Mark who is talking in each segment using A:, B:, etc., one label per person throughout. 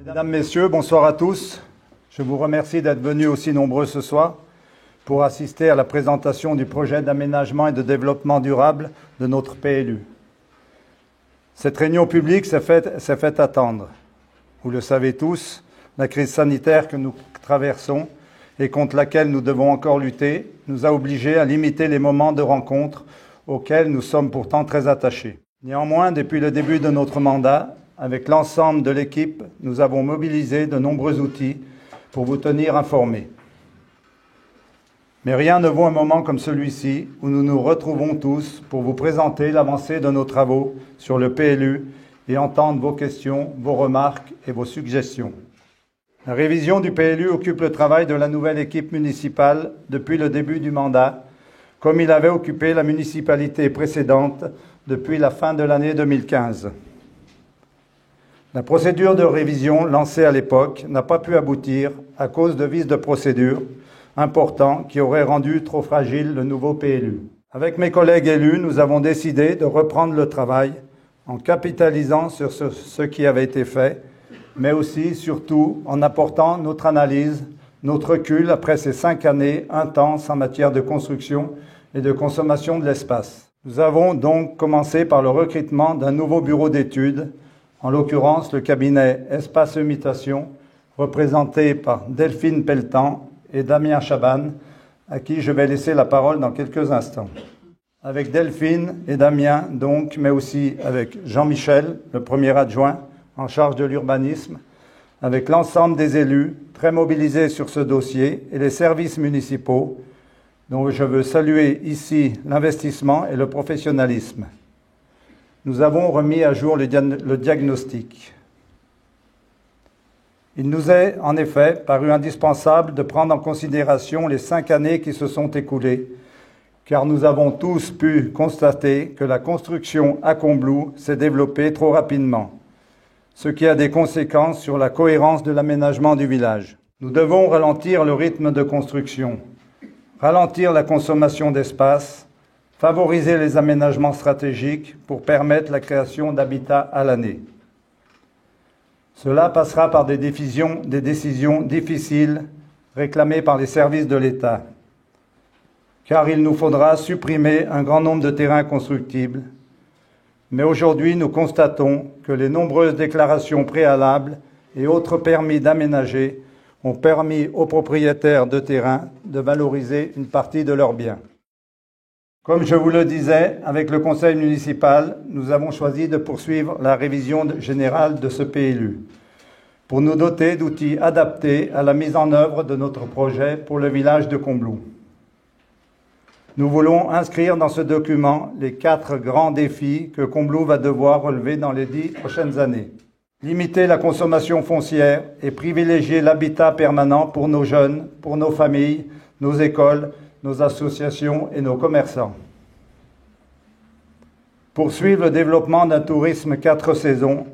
A: Mesdames, Messieurs, bonsoir à tous. Je vous remercie d'être venus aussi nombreux ce soir pour assister à la présentation du projet d'aménagement et de développement durable de notre PLU. Cette réunion publique s'est fait attendre. Vous le savez tous, la crise sanitaire que nous traversons et contre laquelle nous devons encore lutter nous a obligés à limiter les moments de rencontre auxquels nous sommes pourtant très attachés. Néanmoins, depuis le début de notre mandat, avec l'ensemble de l'équipe, nous avons mobilisé de nombreux outils pour vous tenir informés. Mais rien ne vaut un moment comme celui-ci où nous nous retrouvons tous pour vous présenter l'avancée de nos travaux sur le PLU et entendre vos questions, vos remarques et vos suggestions. La révision du PLU occupe le travail de la nouvelle équipe municipale depuis le début du mandat, comme il avait occupé la municipalité précédente depuis la fin de l'année 2015. La procédure de révision lancée à l'époque n'a pas pu aboutir à cause de vices de procédure importants qui auraient rendu trop fragile le nouveau PLU. Avec mes collègues élus, nous avons décidé de reprendre le travail en capitalisant sur ce qui avait été fait, mais aussi, surtout, en apportant notre analyse, notre recul après ces 5 années intenses en matière de construction et de consommation de l'espace. Nous avons donc commencé par le recrutement d'un nouveau bureau d'études, en l'occurrence le cabinet Espace Mutation, représenté par Delphine Pelletan et Damien Chaban, à qui je vais laisser la parole dans quelques instants. Avec Delphine et Damien, donc, mais aussi avec Jean-Michel, le premier adjoint en charge de l'urbanisme, avec l'ensemble des élus très mobilisés sur ce dossier et les services municipaux, dont je veux saluer ici l'investissement et le professionnalisme. Nous avons remis à jour le diagnostic. Il nous est en effet paru indispensable de prendre en considération les 5 années qui se sont écoulées, car nous avons tous pu constater que la construction à Combloux s'est développée trop rapidement, ce qui a des conséquences sur la cohérence de l'aménagement du village. Nous devons ralentir le rythme de construction, ralentir la consommation d'espace, favoriser les aménagements stratégiques pour permettre la création d'habitats à l'année. Cela passera par des décisions difficiles réclamées par les services de l'État, car il nous faudra supprimer un grand nombre de terrains constructibles. Mais aujourd'hui, nous constatons que les nombreuses déclarations préalables et autres permis d'aménager ont permis aux propriétaires de terrains de valoriser une partie de leurs biens. Comme je vous le disais, avec le conseil municipal, nous avons choisi de poursuivre la révision générale de ce PLU pour nous doter d'outils adaptés à la mise en œuvre de notre projet pour le village de Combloux. Nous voulons inscrire dans ce document les 4 grands défis que Combloux va devoir relever dans les 10 prochaines années. Limiter la consommation foncière et privilégier l'habitat permanent pour nos jeunes, pour nos familles, nos écoles, nos associations et nos commerçants. Poursuivre le développement d'un tourisme 4 saisons,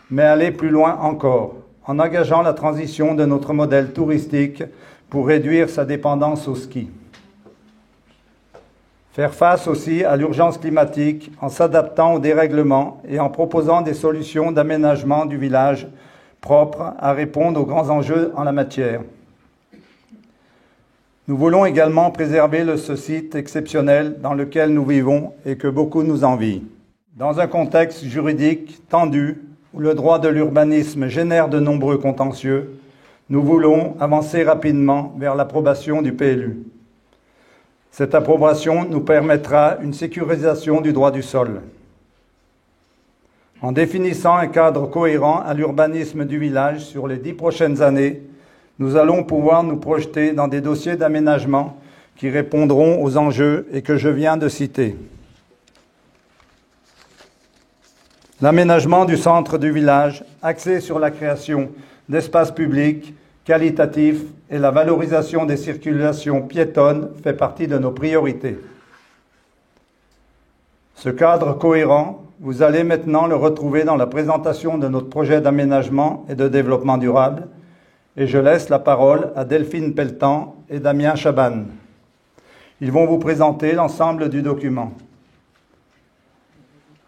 A: mais aller plus loin encore, en engageant la transition de notre modèle touristique pour réduire sa dépendance au ski. Faire face aussi à l'urgence climatique en s'adaptant aux dérèglements et en proposant des solutions d'aménagement du village propres à répondre aux grands enjeux en la matière. Nous voulons également préserver ce site exceptionnel dans lequel nous vivons et que beaucoup nous envient. Dans un contexte juridique tendu, où le droit de l'urbanisme génère de nombreux contentieux, nous voulons avancer rapidement vers l'approbation du PLU. Cette approbation nous permettra une sécurisation du droit du sol. En définissant un cadre cohérent à l'urbanisme du village sur les 10 prochaines années, nous allons pouvoir nous projeter dans des dossiers d'aménagement qui répondront aux enjeux et que je viens de citer. L'aménagement du centre du village, axé sur la création d'espaces publics qualitatifs et la valorisation des circulations piétonnes, fait partie de nos priorités. Ce cadre cohérent, vous allez maintenant le retrouver dans la présentation de notre projet d'aménagement et de développement durable, et je laisse la parole à Delphine Pelletan et Damien Chaban. Ils vont vous présenter l'ensemble du document.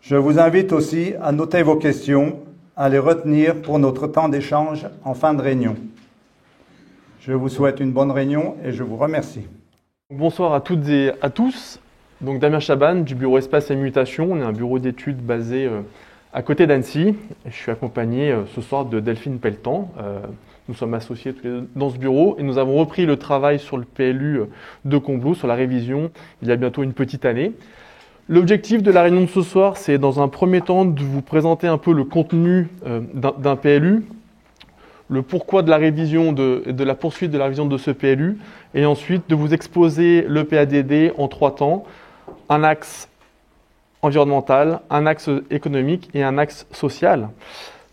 A: Je vous invite aussi à noter vos questions, à les retenir pour notre temps d'échange en fin de réunion. Je vous souhaite une bonne réunion et je vous remercie.
B: Bonsoir à toutes et à tous. Donc Damien Chaban du bureau Espace et Mutation. On est un bureau d'études basé à côté d'Annecy. Je suis accompagné ce soir de Delphine Pelletan. Nous sommes associés tous les deux dans ce bureau et nous avons repris le travail sur le PLU de Combloux, sur la révision, il y a bientôt une petite année. L'objectif de la réunion de ce soir, c'est dans un premier temps de vous présenter un peu le contenu d'un PLU, le pourquoi de la révision, de la poursuite de la révision de ce PLU, et ensuite de vous exposer le PADD en 3 temps, un axe environnemental, un axe économique et un axe social.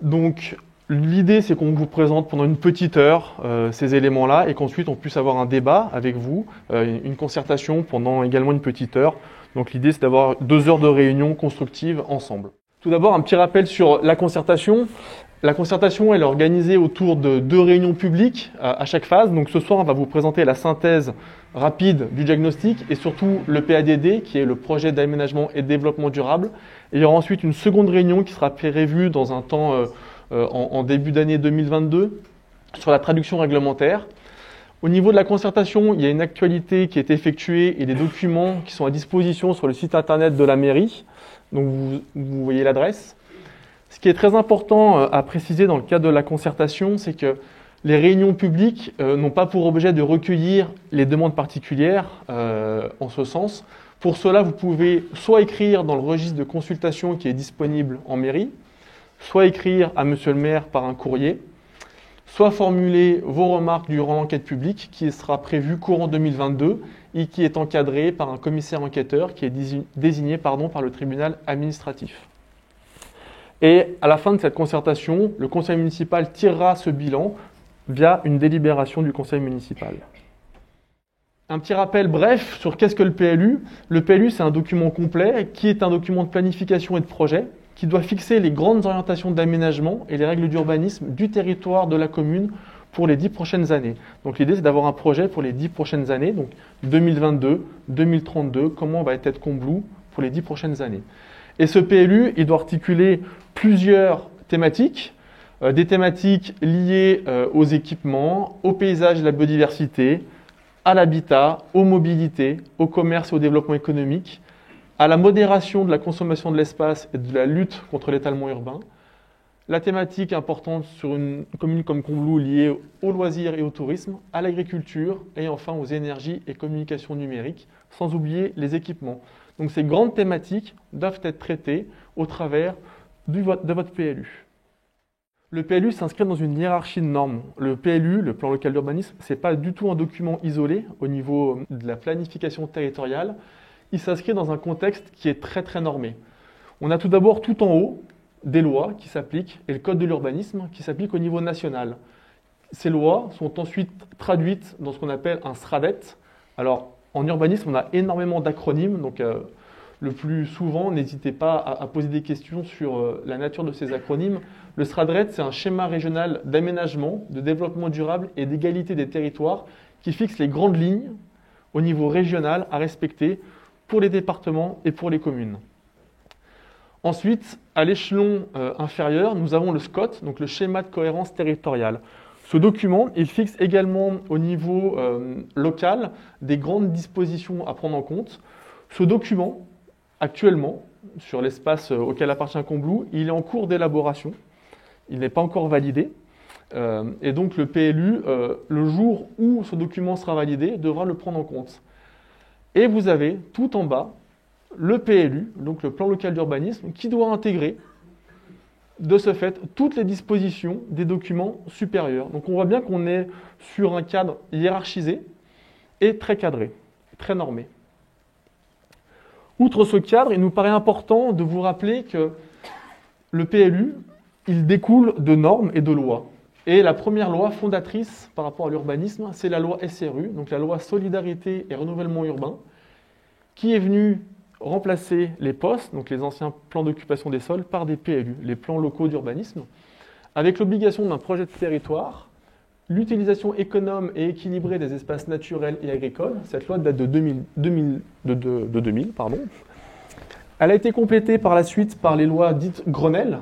B: Donc l'idée, c'est qu'on vous présente pendant une petite heure ces éléments-là et qu'ensuite on puisse avoir un débat avec vous, une concertation pendant également une petite heure. Donc l'idée, c'est d'avoir 2 heures de réunion constructive ensemble. Tout d'abord, un petit rappel sur la concertation. La concertation, elle est organisée autour de 2 réunions publiques à chaque phase. Donc ce soir, on va vous présenter la synthèse rapide du diagnostic et surtout le PADD, qui est le projet d'aménagement et de développement durable. Et il y aura ensuite une seconde réunion qui sera prévue dans un temps en début d'année 2022 sur la traduction réglementaire. Au niveau de la concertation, il y a une actualité qui est effectuée et des documents qui sont à disposition sur le site internet de la mairie. Donc vous voyez l'adresse. Ce qui est très important à préciser dans le cadre de la concertation, c'est que les réunions publiques n'ont pas pour objet de recueillir les demandes particulières en ce sens. Pour cela, vous pouvez soit écrire dans le registre de consultation qui est disponible en mairie, soit écrire à Monsieur le maire par un courrier, soit formuler vos remarques durant l'enquête publique qui sera prévue courant 2022 et qui est encadrée par un commissaire enquêteur qui est désigné par le tribunal administratif. Et à la fin de cette concertation, le conseil municipal tirera ce bilan via une délibération du conseil municipal. Un petit rappel bref sur qu'est-ce que le PLU. Le PLU, c'est un document complet qui est un document de planification et de projet qui doit fixer les grandes orientations d'aménagement et les règles d'urbanisme du territoire de la commune pour les 10 prochaines années. Donc l'idée, c'est d'avoir un projet pour les 10 prochaines années, donc 2022, 2032, comment va être Combloux pour les 10 prochaines années. Et ce PLU, il doit articuler plusieurs thématiques, des thématiques liées aux équipements, au paysage et la biodiversité, à l'habitat, aux mobilités, au commerce et au développement économique, à la modération de la consommation de l'espace et de la lutte contre l'étalement urbain, la thématique importante sur une commune comme Combloux liée aux loisirs et au tourisme, à l'agriculture et enfin aux énergies et communications numériques, sans oublier les équipements. Donc ces grandes thématiques doivent être traitées au travers de votre PLU. Le PLU s'inscrit dans une hiérarchie de normes. Le PLU, le plan local d'urbanisme, ce n'est pas du tout un document isolé au niveau de la planification territoriale. Il s'inscrit dans un contexte qui est très très normé. On a tout d'abord tout en haut des lois qui s'appliquent et le code de l'urbanisme qui s'applique au niveau national. Ces lois sont ensuite traduites dans ce qu'on appelle un SRADET. Alors en urbanisme, on a énormément d'acronymes, donc le plus souvent, n'hésitez pas à poser des questions sur la nature de ces acronymes. Le SRADET, c'est un schéma régional d'aménagement, de développement durable et d'égalité des territoires qui fixe les grandes lignes au niveau régional à respecter pour les départements et pour les communes. Ensuite, à l'échelon inférieur, nous avons le SCOT, donc le schéma de cohérence territoriale. Ce document, il fixe également au niveau local des grandes dispositions à prendre en compte. Ce document, actuellement, sur l'espace auquel appartient Combloux, il est en cours d'élaboration. Il n'est pas encore validé. Et donc le PLU, le jour où ce document sera validé, devra le prendre en compte. Et vous avez tout en bas le PLU, donc le plan local d'urbanisme, qui doit intégrer de ce fait toutes les dispositions des documents supérieurs. Donc on voit bien qu'on est sur un cadre hiérarchisé et très cadré, très normé. Outre ce cadre, il nous paraît important de vous rappeler que le PLU, il découle de normes et de lois. Et la première loi fondatrice par rapport à l'urbanisme, c'est la loi SRU, donc la loi Solidarité et Renouvellement Urbain, qui est venue remplacer les POS, donc les anciens plans d'occupation des sols, par des PLU, les plans locaux d'urbanisme, avec l'obligation d'un projet de territoire l'utilisation économe et équilibrée des espaces naturels et agricoles. Cette loi date de 2000, pardon. Elle a été complétée par la suite par les lois dites Grenelle,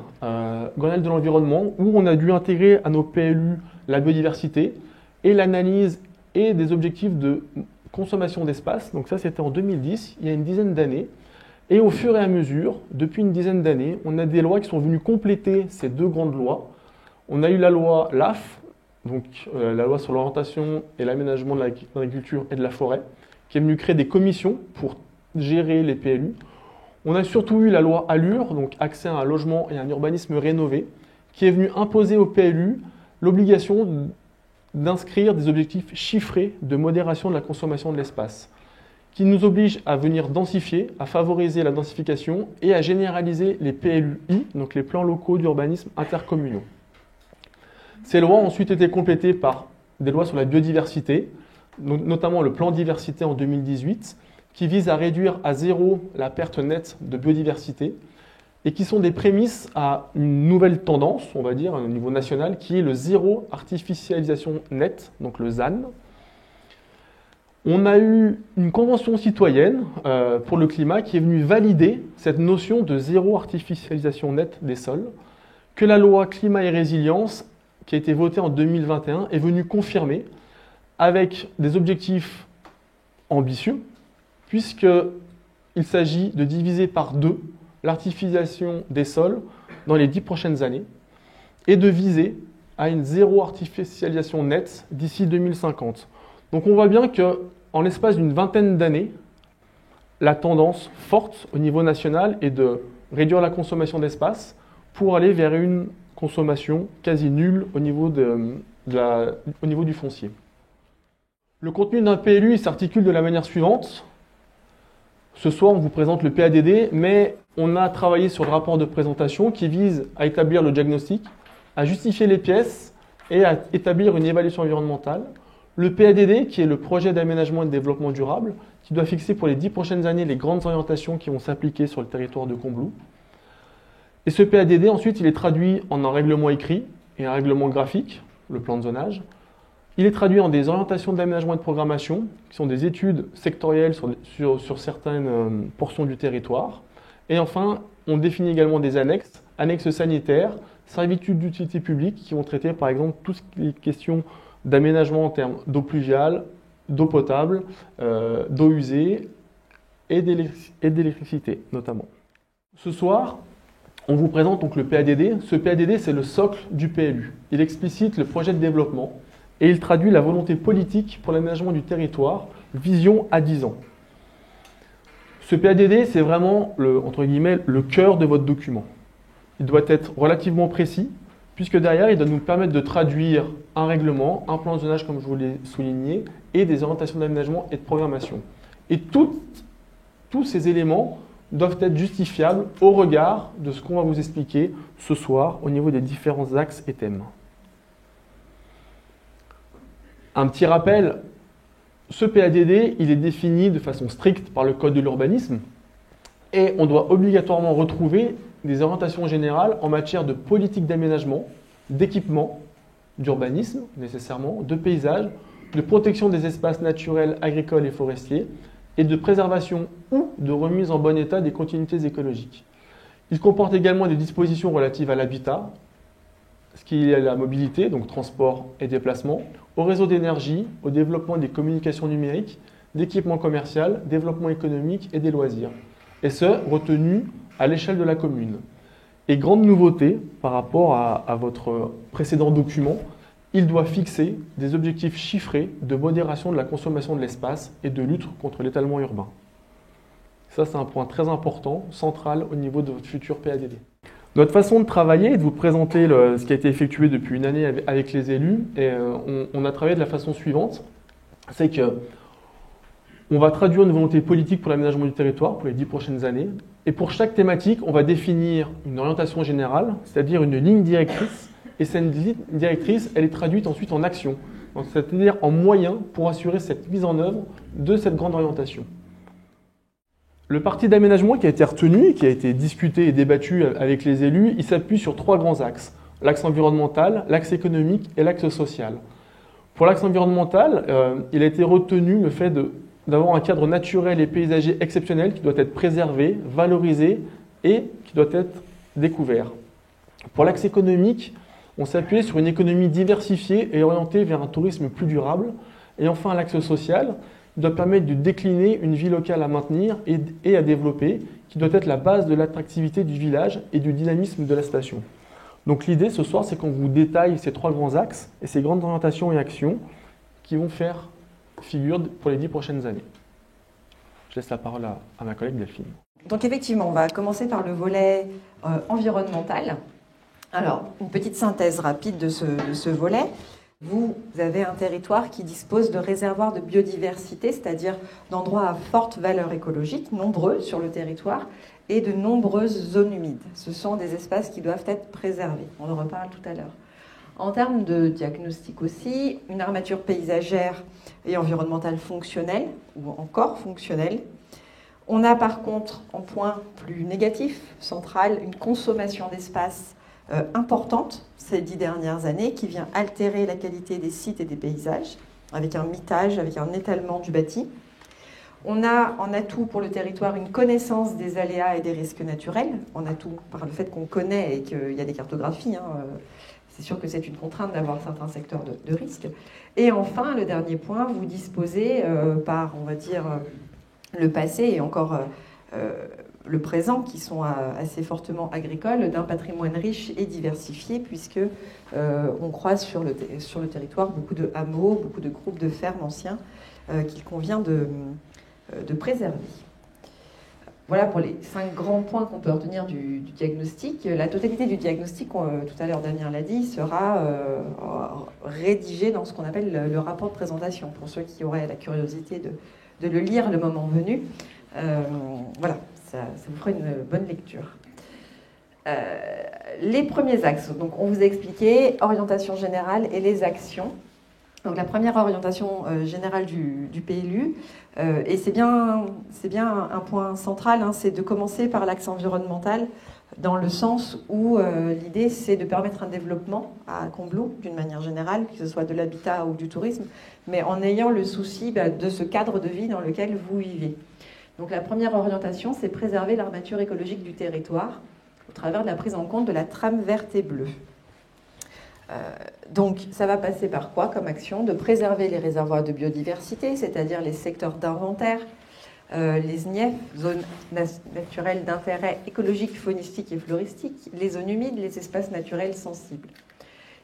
B: Grenelle de l'environnement, où on a dû intégrer à nos PLU la biodiversité et l'analyse et des objectifs de consommation d'espace. Donc ça, c'était en 2010, il y a une dizaine d'années. Et au fur et à mesure, depuis une dizaine d'années, on a des lois qui sont venues compléter ces deux grandes lois. On a eu la loi LAF, donc la loi sur l'orientation et l'aménagement de l'agriculture et de la forêt, qui est venue créer des commissions pour gérer les PLU. On a surtout eu la loi ALUR, donc accès à un logement et un urbanisme rénové, qui est venue imposer au PLU l'obligation d'inscrire des objectifs chiffrés de modération de la consommation de l'espace, qui nous oblige à venir densifier, à favoriser la densification et à généraliser les PLUI, donc les plans locaux d'urbanisme intercommunaux. Ces lois ont ensuite été complétées par des lois sur la biodiversité, notamment le plan diversité en 2018, qui vise à réduire à zéro la perte nette de biodiversité et qui sont des prémices à une nouvelle tendance, on va dire, au niveau national, qui est le zéro artificialisation nette, donc le ZAN. On a eu une convention citoyenne pour le climat qui est venue valider cette notion de zéro artificialisation nette des sols, que la loi climat et résilience, qui a été votée en 2021, est venue confirmer avec des objectifs ambitieux, puisqu'il s'agit de diviser par 2 l'artificialisation des sols dans les 10 prochaines années et de viser à une zéro artificialisation nette d'ici 2050. Donc on voit bien qu'en l'espace d'une vingtaine d'années, la tendance forte au niveau national est de réduire la consommation d'espace pour aller vers une consommation quasi nulle au niveau, au niveau du foncier. Le contenu d'un PLU s'articule de la manière suivante. Ce soir, on vous présente le PADD, mais on a travaillé sur le rapport de présentation qui vise à établir le diagnostic, à justifier les pièces et à établir une évaluation environnementale. Le PADD, qui est le projet d'aménagement et de développement durable, qui doit fixer pour les 10 prochaines années les grandes orientations qui vont s'appliquer sur le territoire de Combloux. Et ce PADD, ensuite, il est traduit en un règlement écrit et un règlement graphique, le plan de zonage. Il est traduit en des orientations d'aménagement et de programmation, qui sont des études sectorielles sur certaines portions du territoire. Et enfin, on définit également des annexes, annexes sanitaires, servitudes d'utilité publique, qui vont traiter par exemple toutes les questions d'aménagement en termes d'eau pluviale, d'eau potable, d'eau usée et d'électricité notamment. Ce soir, on vous présente donc le PADD. Ce PADD, c'est le socle du PLU. Il explicite le projet de développement et il traduit la volonté politique pour l'aménagement du territoire, vision à 10 ans. Ce PADD, c'est vraiment entre guillemets, le cœur de votre document. Il doit être relativement précis, puisque derrière, il doit nous permettre de traduire un règlement, un plan de zonage, comme je vous l'ai souligné, et des orientations d'aménagement et de programmation. Et tous ces éléments doivent être justifiables au regard de ce qu'on va vous expliquer ce soir au niveau des différents axes et thèmes. Un petit rappel, ce PADD, il est défini de façon stricte par le Code de l'urbanisme et on doit obligatoirement retrouver des orientations générales en matière de politique d'aménagement, d'équipement, d'urbanisme nécessairement, de paysage, de protection des espaces naturels, agricoles et forestiers et de préservation ou de remise en bon état des continuités écologiques. Il comporte également des dispositions relatives à l'habitat, ce qui est la mobilité, donc transport et déplacement, au réseau d'énergie, au développement des communications numériques, d'équipements commerciaux, développement économique et des loisirs. Et ce, retenu à l'échelle de la commune. Et grande nouveauté par rapport à votre précédent document, il doit fixer des objectifs chiffrés de modération de la consommation de l'espace et de lutte contre l'étalement urbain. Ça, c'est un point très important, central au niveau de votre futur PADD. Notre façon de travailler est de vous présenter ce qui a été effectué depuis une année avec les élus. Et on a travaillé de la façon suivante, c'est que on va traduire une volonté politique pour l'aménagement du territoire pour les 10 prochaines années. Et pour chaque thématique, on va définir une orientation générale, c'est-à-dire une ligne directrice. Et cette ligne directrice, elle est traduite ensuite en action, c'est-à-dire en moyens pour assurer cette mise en œuvre de cette grande orientation. Le parti d'aménagement qui a été retenu, qui a été discuté et débattu avec les élus, il s'appuie sur 3 grands axes. L'axe environnemental, l'axe économique et l'axe social. Pour l'axe environnemental, il a été retenu le fait d'avoir un cadre naturel et paysager exceptionnel qui doit être préservé, valorisé et qui doit être découvert. Pour l'axe économique, on s'est appuyé sur une économie diversifiée et orientée vers un tourisme plus durable. Et enfin, l'axe social doit permettre de décliner une vie locale à maintenir et à développer, qui doit être la base de l'attractivité du village et du dynamisme de la station. Donc l'idée ce soir, c'est qu'on vous détaille ces 3 grands axes et ces grandes orientations et actions qui vont faire figure pour les 10 prochaines années. Je laisse la parole à ma collègue Delphine.
C: Donc effectivement, on va commencer par le volet environnemental. Alors, une petite synthèse rapide de ce volet. Vous avez un territoire qui dispose de réservoirs de biodiversité, c'est-à-dire d'endroits à forte valeur écologique, nombreux sur le territoire, et de nombreuses zones humides. Ce sont des espaces qui doivent être préservés. On en reparle tout à l'heure. En termes de diagnostic aussi, une armature paysagère et environnementale fonctionnelle, ou encore fonctionnelle. On a par contre, en point plus négatif, central, une consommation d'espace importante ces 10 dernières années qui vient altérer la qualité des sites et des paysages avec un mitage, avec un étalement du bâti. On a en atout pour le territoire une connaissance des aléas et des risques naturels, en atout par le fait qu'on connaît et qu'il y a des cartographies. C'est sûr que c'est une contrainte d'avoir certains secteurs de risque. Et enfin, le dernier point, vous disposez par, on va dire, le passé et encore le présent, qui sont assez fortement agricoles, d'un patrimoine riche et diversifié, puisque on croise sur le territoire beaucoup de hameaux, beaucoup de groupes de fermes anciens qu'il convient de préserver. Voilà pour les 5 grands points qu'on peut retenir du diagnostic. La totalité du diagnostic, tout à l'heure Damien l'a dit, sera rédigée dans ce qu'on appelle le rapport de présentation, pour ceux qui auraient la curiosité de le lire le moment venu. Voilà. Ça vous fera une bonne lecture. Les premiers axes, donc on vous a expliqué orientation générale et les actions. Donc la première orientation générale du PLU, et c'est bien un point central, c'est de commencer par l'axe environnemental, dans le sens où l'idée c'est de permettre un développement à Combloux, d'une manière générale, que ce soit de l'habitat ou du tourisme, mais en ayant le souci de ce cadre de vie dans lequel vous vivez. Donc la première orientation, c'est préserver l'armature écologique du territoire au travers de la prise en compte de la trame verte et bleue. Donc ça va passer par quoi comme action? De préserver les réservoirs de biodiversité, c'est-à-dire les secteurs d'inventaire, les ZNIEF, zones naturelles d'intérêt écologique, faunistique et floristique, les zones humides, les espaces naturels sensibles.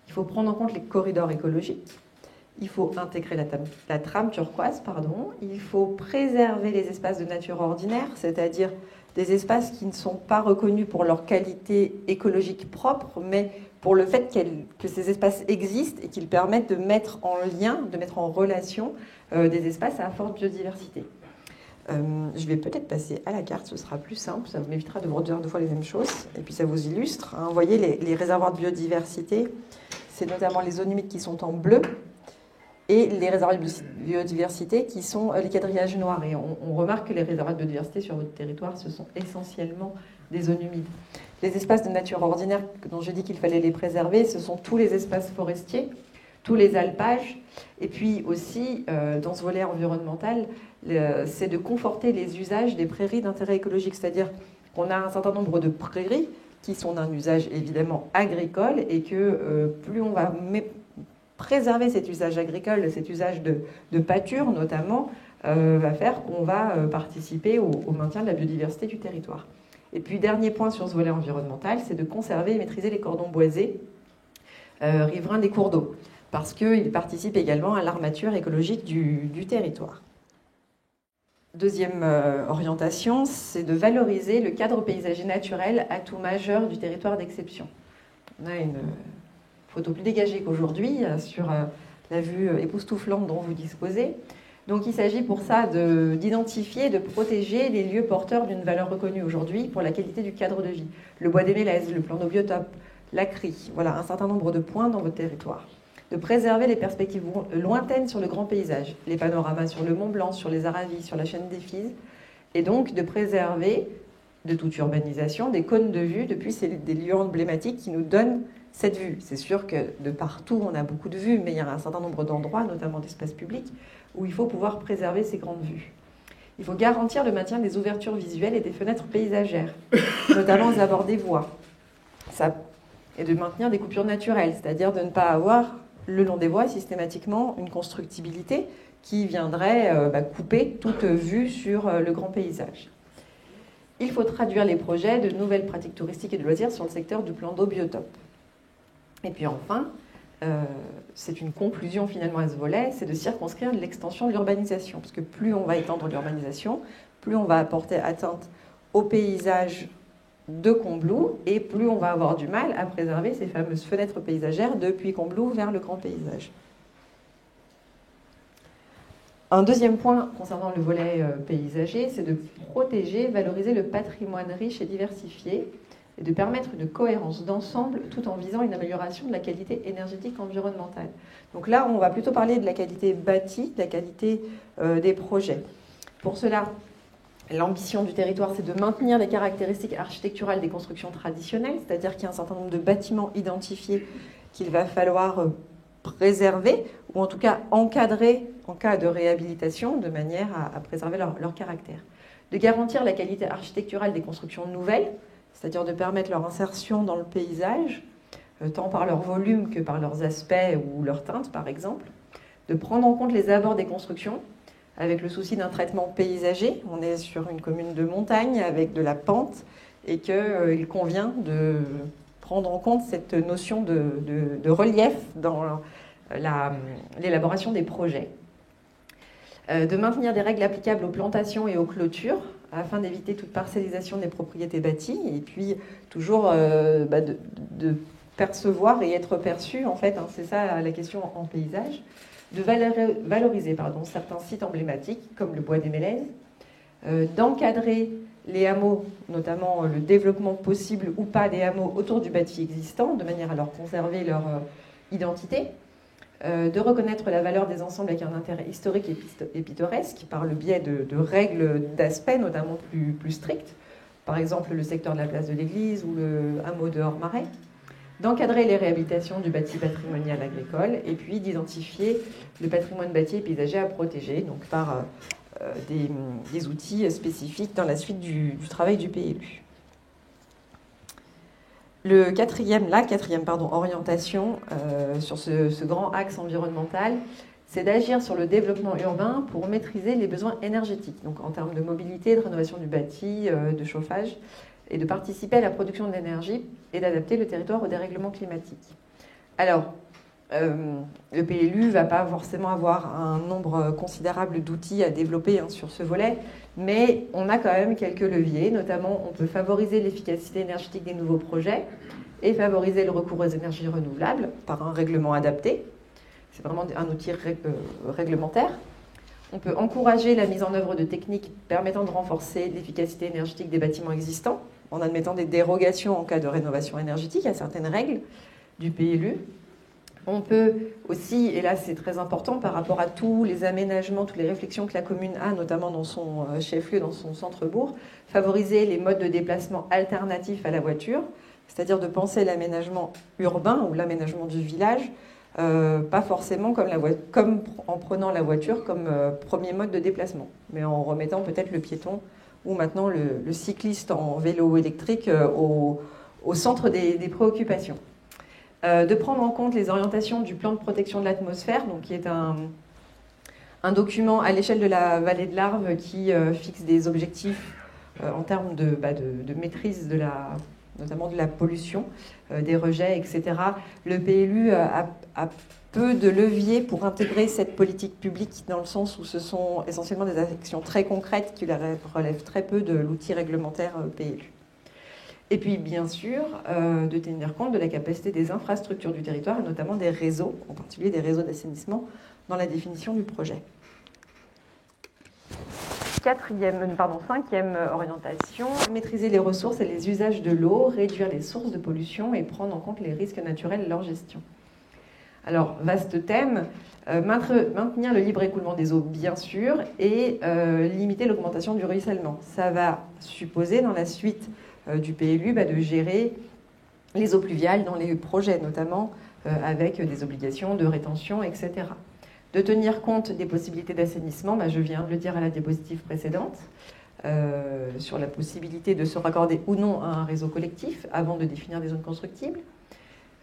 C: Il faut prendre en compte les corridors écologiques. Il faut intégrer la trame turquoise, il faut préserver les espaces de nature ordinaire, c'est-à-dire des espaces qui ne sont pas reconnus pour leur qualité écologique propre, mais pour le fait que ces espaces existent et qu'ils permettent de mettre en lien, de mettre en relation des espaces à forte biodiversité. Je vais peut-être passer à la carte, ce sera plus simple, ça m'évitera de vous redire 2 fois les mêmes choses, et puis ça vous illustre. Vous voyez, les réservoirs de biodiversité, c'est notamment les zones humides qui sont en bleu, et les réservoirs de biodiversité qui sont les quadrillages noirs. Et on remarque que les réservoirs de biodiversité sur votre territoire, ce sont essentiellement des zones humides. Les espaces de nature ordinaire dont j'ai dit qu'il fallait les préserver, ce sont tous les espaces forestiers, tous les alpages. Et puis aussi, dans ce volet environnemental, c'est de conforter les usages des prairies d'intérêt écologique. C'est-à-dire qu'on a un certain nombre de prairies qui sont d'un usage évidemment agricole et que plus on va préserver cet usage agricole, cet usage de pâture notamment, va faire qu'on va participer au maintien de la biodiversité du territoire. Et puis, dernier point sur ce volet environnemental, c'est de conserver et maîtriser les cordons boisés riverains des cours d'eau, parce qu'ils participent également à l'armature écologique du territoire. Deuxième orientation, c'est de valoriser le cadre paysager naturel, atout majeur du territoire d'exception. On a une photo plus dégagée qu'aujourd'hui sur la vue époustouflante dont vous disposez. Donc il s'agit pour ça d'identifier, de protéger les lieux porteurs d'une valeur reconnue aujourd'hui pour la qualité du cadre de vie. Le bois des Mélèzes, le plan d'eau biotope, la CRI, voilà un certain nombre de points dans votre territoire. De préserver les perspectives lointaines sur le grand paysage, les panoramas sur le Mont Blanc, sur les Aravis, sur la chaîne des Fises, et donc de préserver de toute urbanisation, des cônes de vue. Depuis, c'est des lieux emblématiques qui nous donnent cette vue. C'est sûr que de partout, on a beaucoup de vues, mais il y a un certain nombre d'endroits, notamment d'espaces publics, où il faut pouvoir préserver ces grandes vues. Il faut garantir le maintien des ouvertures visuelles et des fenêtres paysagères, notamment aux abords des voies. Et de maintenir des coupures naturelles, c'est-à-dire de ne pas avoir, le long des voies, systématiquement, une constructibilité qui viendrait couper toute vue sur le grand paysage. Il faut traduire les projets de nouvelles pratiques touristiques et de loisirs sur le secteur du plan d'eau biotope. Et puis enfin, c'est une conclusion finalement à ce volet, c'est de circonscrire l'extension de l'urbanisation. Parce que plus on va étendre l'urbanisation, plus on va apporter atteinte au paysage de Combloux, et plus on va avoir du mal à préserver ces fameuses fenêtres paysagères depuis Combloux vers le grand paysage. Un deuxième point concernant le volet paysager, c'est de protéger, valoriser le patrimoine riche et diversifié, et de permettre une cohérence d'ensemble tout en visant une amélioration de la qualité énergétique environnementale. Donc là, on va plutôt parler de la qualité bâtie, de la qualité des projets. Pour cela, l'ambition du territoire, c'est de maintenir les caractéristiques architecturales des constructions traditionnelles, c'est-à-dire qu'il y a un certain nombre de bâtiments identifiés qu'il va falloir préserver, ou en tout cas encadrer en cas de réhabilitation, de manière à préserver leur caractère. De garantir la qualité architecturale des constructions nouvelles, c'est-à-dire de permettre leur insertion dans le paysage, tant par leur volume que par leurs aspects ou leurs teintes, par exemple. De prendre en compte les abords des constructions, avec le souci d'un traitement paysager. On est sur une commune de montagne avec de la pente, et qu'il convient de prendre en compte cette notion de relief dans l'élaboration des projets. De maintenir des règles applicables aux plantations et aux clôtures, afin d'éviter toute parcellisation des propriétés bâties, et puis toujours de percevoir et être perçu, en fait, c'est ça la question en paysage, de valoriser certains sites emblématiques, comme le bois des Mélèzes, d'encadrer les hameaux, notamment le développement possible ou pas des hameaux autour du bâti existant, de manière à leur conserver leur identité, de reconnaître la valeur des ensembles avec un intérêt historique et pittoresque par le biais de règles d'aspect, notamment plus strictes, par exemple le secteur de la place de l'église ou le hameau de Hors-Marais, d'encadrer les réhabilitations du bâti patrimonial agricole et puis d'identifier le patrimoine bâti et paysager à protéger, donc par des outils spécifiques dans la suite du travail du PLU. La quatrième orientation sur ce grand axe environnemental, c'est d'agir sur le développement urbain pour maîtriser les besoins énergétiques, donc en termes de mobilité, de rénovation du bâti, de chauffage, et de participer à la production d'énergie et d'adapter le territoire au dérèglement climatique. Alors, le PLU ne va pas forcément avoir un nombre considérable d'outils à développer sur ce volet, mais on a quand même quelques leviers. Notamment, on peut favoriser l'efficacité énergétique des nouveaux projets et favoriser le recours aux énergies renouvelables par un règlement adapté. C'est vraiment un outil réglementaire. On peut encourager la mise en œuvre de techniques permettant de renforcer l'efficacité énergétique des bâtiments existants en admettant des dérogations en cas de rénovation énergétique à certaines règles du PLU. On peut aussi, et là c'est très important par rapport à tous les aménagements, toutes les réflexions que la commune a, notamment dans son chef-lieu, dans son centre-bourg, favoriser les modes de déplacement alternatifs à la voiture, c'est-à-dire de penser l'aménagement urbain ou l'aménagement du village, pas forcément comme en prenant la voiture comme premier mode de déplacement, mais en remettant peut-être le piéton ou maintenant le cycliste en vélo électrique au centre des préoccupations. De prendre en compte les orientations du plan de protection de l'atmosphère, donc qui est un document à l'échelle de la vallée de l'Arve qui fixe des objectifs en termes de maîtrise notamment de la pollution, des rejets, etc. Le PLU a peu de leviers pour intégrer cette politique publique dans le sens où ce sont essentiellement des actions très concrètes qui relèvent très peu de l'outil réglementaire PLU. Et puis, bien sûr, de tenir compte de la capacité des infrastructures du territoire, et notamment des réseaux, en particulier des réseaux d'assainissement, dans la définition du projet. Cinquième orientation, maîtriser les ressources et les usages de l'eau, réduire les sources de pollution et prendre en compte les risques naturels et leur gestion. Alors, vaste thème, maintenir le libre écoulement des eaux, bien sûr, et limiter l'augmentation du ruissellement. Ça va supposer, dans la suite du PLU, de gérer les eaux pluviales dans les projets, notamment avec des obligations de rétention, etc. De tenir compte des possibilités d'assainissement, je viens de le dire à la diapositive précédente, sur la possibilité de se raccorder ou non à un réseau collectif avant de définir des zones constructibles.